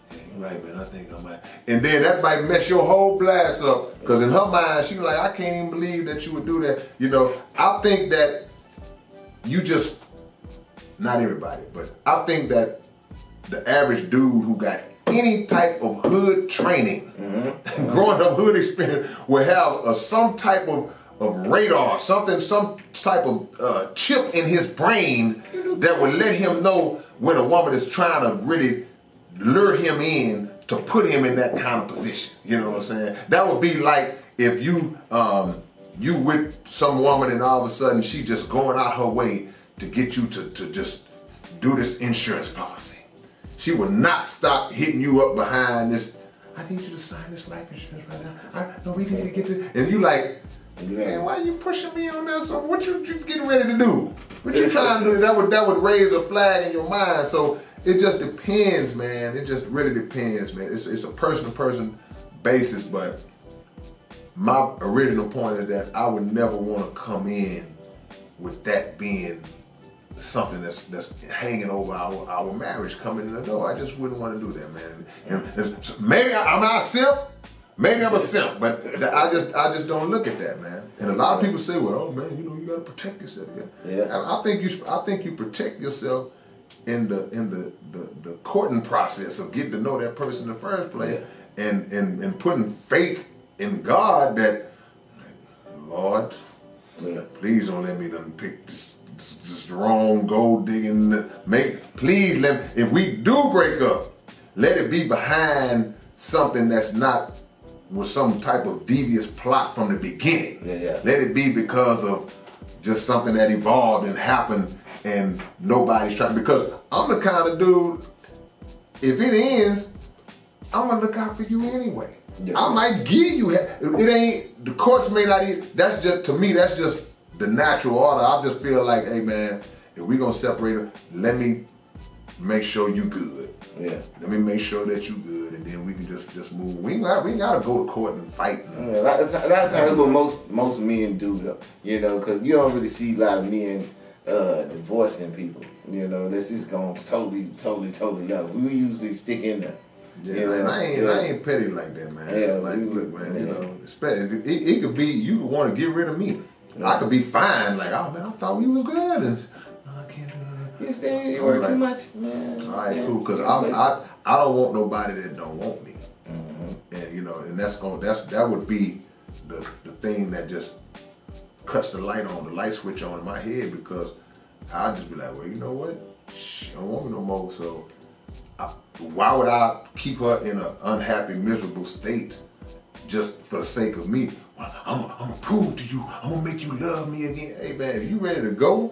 hey, you're right, man, I think I might. And then that might mess your whole blast up. Because in her mind, she's like, I can't even believe that you would do that. You know, I think that you just, not everybody, but I think that the average dude who got any type of hood training, growing up hood experience, will have some type of radar, some type of chip in his brain that would let him know when a woman is trying to really lure him in to put him in that kind of position. You know what I'm saying? That would be like if you with some woman and all of a sudden she just going out her way to get you to just do this insurance policy. She will not stop hitting you up behind this. I need you to sign this life insurance right now. No, we need to get this. And you like, man, why are you pushing me on this? So what you getting ready to do? What you trying to do? That would raise a flag in your mind. So it just depends, man. It just really depends, man. It's a person-to-person basis, but my original point is that I would never want to come in with that being something that's hanging over our marriage coming in the door. I just wouldn't want to do that, man. And maybe I'm not a simp. Maybe I'm a simp, but I just don't look at that, man. And a lot of people say, well, oh man, you know, you gotta protect yourself. Yeah. I think you protect yourself in the courting process of getting to know that person in the first place, and putting faith in God that, Lord, please don't let me pick this wrong gold digging. Please if we do break up, let it be behind something that's not with some type of devious plot from the beginning. Let it be because of just something that evolved and happened and nobody's trying. Because I'm the kind of dude, if it ends, I'm gonna look out for you anyway. I might give you, it ain't, the courts may not even, that's just, to me, that's just the natural order. I just feel like, hey man, if we gonna separate them, let me make sure you good. Let me make sure that you good, and then we can just move. We gotta go to court and fight. A lot of times that's what most men do, though. You know, because you don't really see a lot of men divorcing people. You know, this is going totally up. We usually stick in there. You know, and I ain't petty like that, man. Like, look, man, you know, it could be you want to get rid of me. I could be fine, like, oh man, I thought we was good, and no, I can't do that. You work too much, man. All right, cool, because I don't want nobody that don't want me, and you know, and that would be the thing that just cuts the light switch on in my head, because I'll just be like, well, you know what, she don't want me no more, so why would I keep her in an unhappy, miserable state just for the sake of me? Well, I'm gonna prove to you, I'm gonna make you love me again. Hey man, if you ready to go,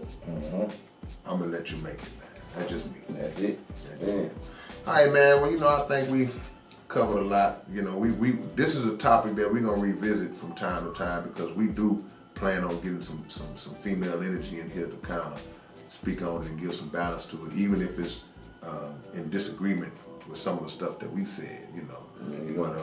I'm gonna let you make it, man. That's just me. That's it. All right, man. Well, you know, I think we covered a lot. You know, this is a topic that we're gonna revisit from time to time, because we do plan on getting some female energy in here to kind of speak on it and give some balance to it, even if it's in disagreement with some of the stuff that we said, you know. But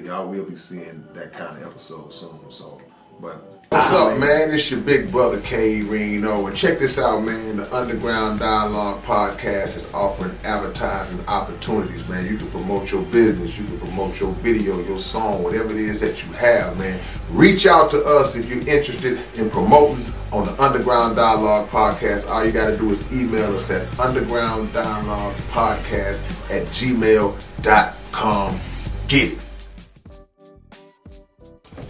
y'all will be seeing that kind of episode soon. So, but what's up, man? It's your big brother k-rino, and check this out, man. The Underground Dialogue Podcast is offering advertising opportunities, man. You can promote your business, you can promote your video, your song, whatever it is that you have, man. Reach out to us if you're interested in promoting on the Underground Dialogue Podcast. All you got to do is email us at undergrounddialoguepodcast@gmail.com. Get it.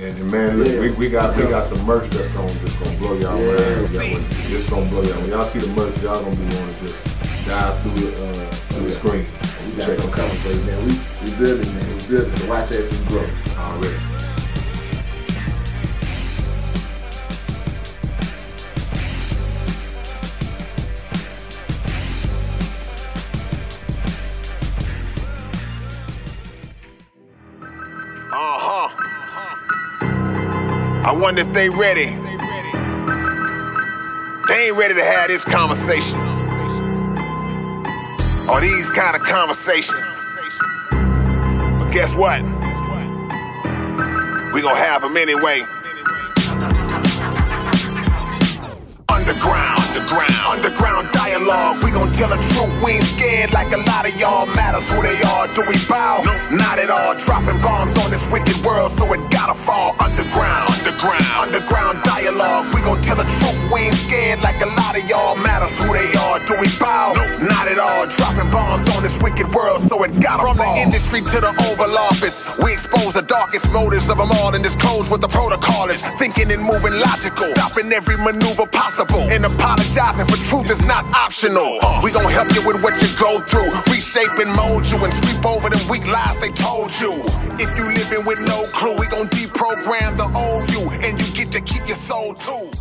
And man, look, we got some merch that's just gonna blow y'all mind. Just gonna blow y'all. When y'all see the merch, y'all gonna be wanting to just dive through the screen. We got some coming for you, man. We building, man. We building. So watch that we grow. Already. I wonder if they ready. They ain't ready to have this conversation, or these kind of conversations. But guess what? We gonna have them anyway. Underground. Underground dialogue, we gon' tell the truth. We ain't scared like a lot of y'all. Matters who they are, do we bow? No, not at all. Dropping bombs on this wicked world, so it gotta fall. Underground dialogue, we gon' tell the truth. We ain't scared like a lot of y'all. Matters who they are, do we bow? No, not at all. Dropping bombs on this wicked world, so it gotta fall. From the industry to the Oval Office, we expose the darkest motives of them all and disclose what the protocol is. Thinking and moving logical, stopping every maneuver possible, and apologizing for truth is not optional. We gon' help you with what you go through, reshape and mold you, and sweep over them weak lies they told you. If you living with no clue, we gon' deprogram the old you, and you get to keep your soul too.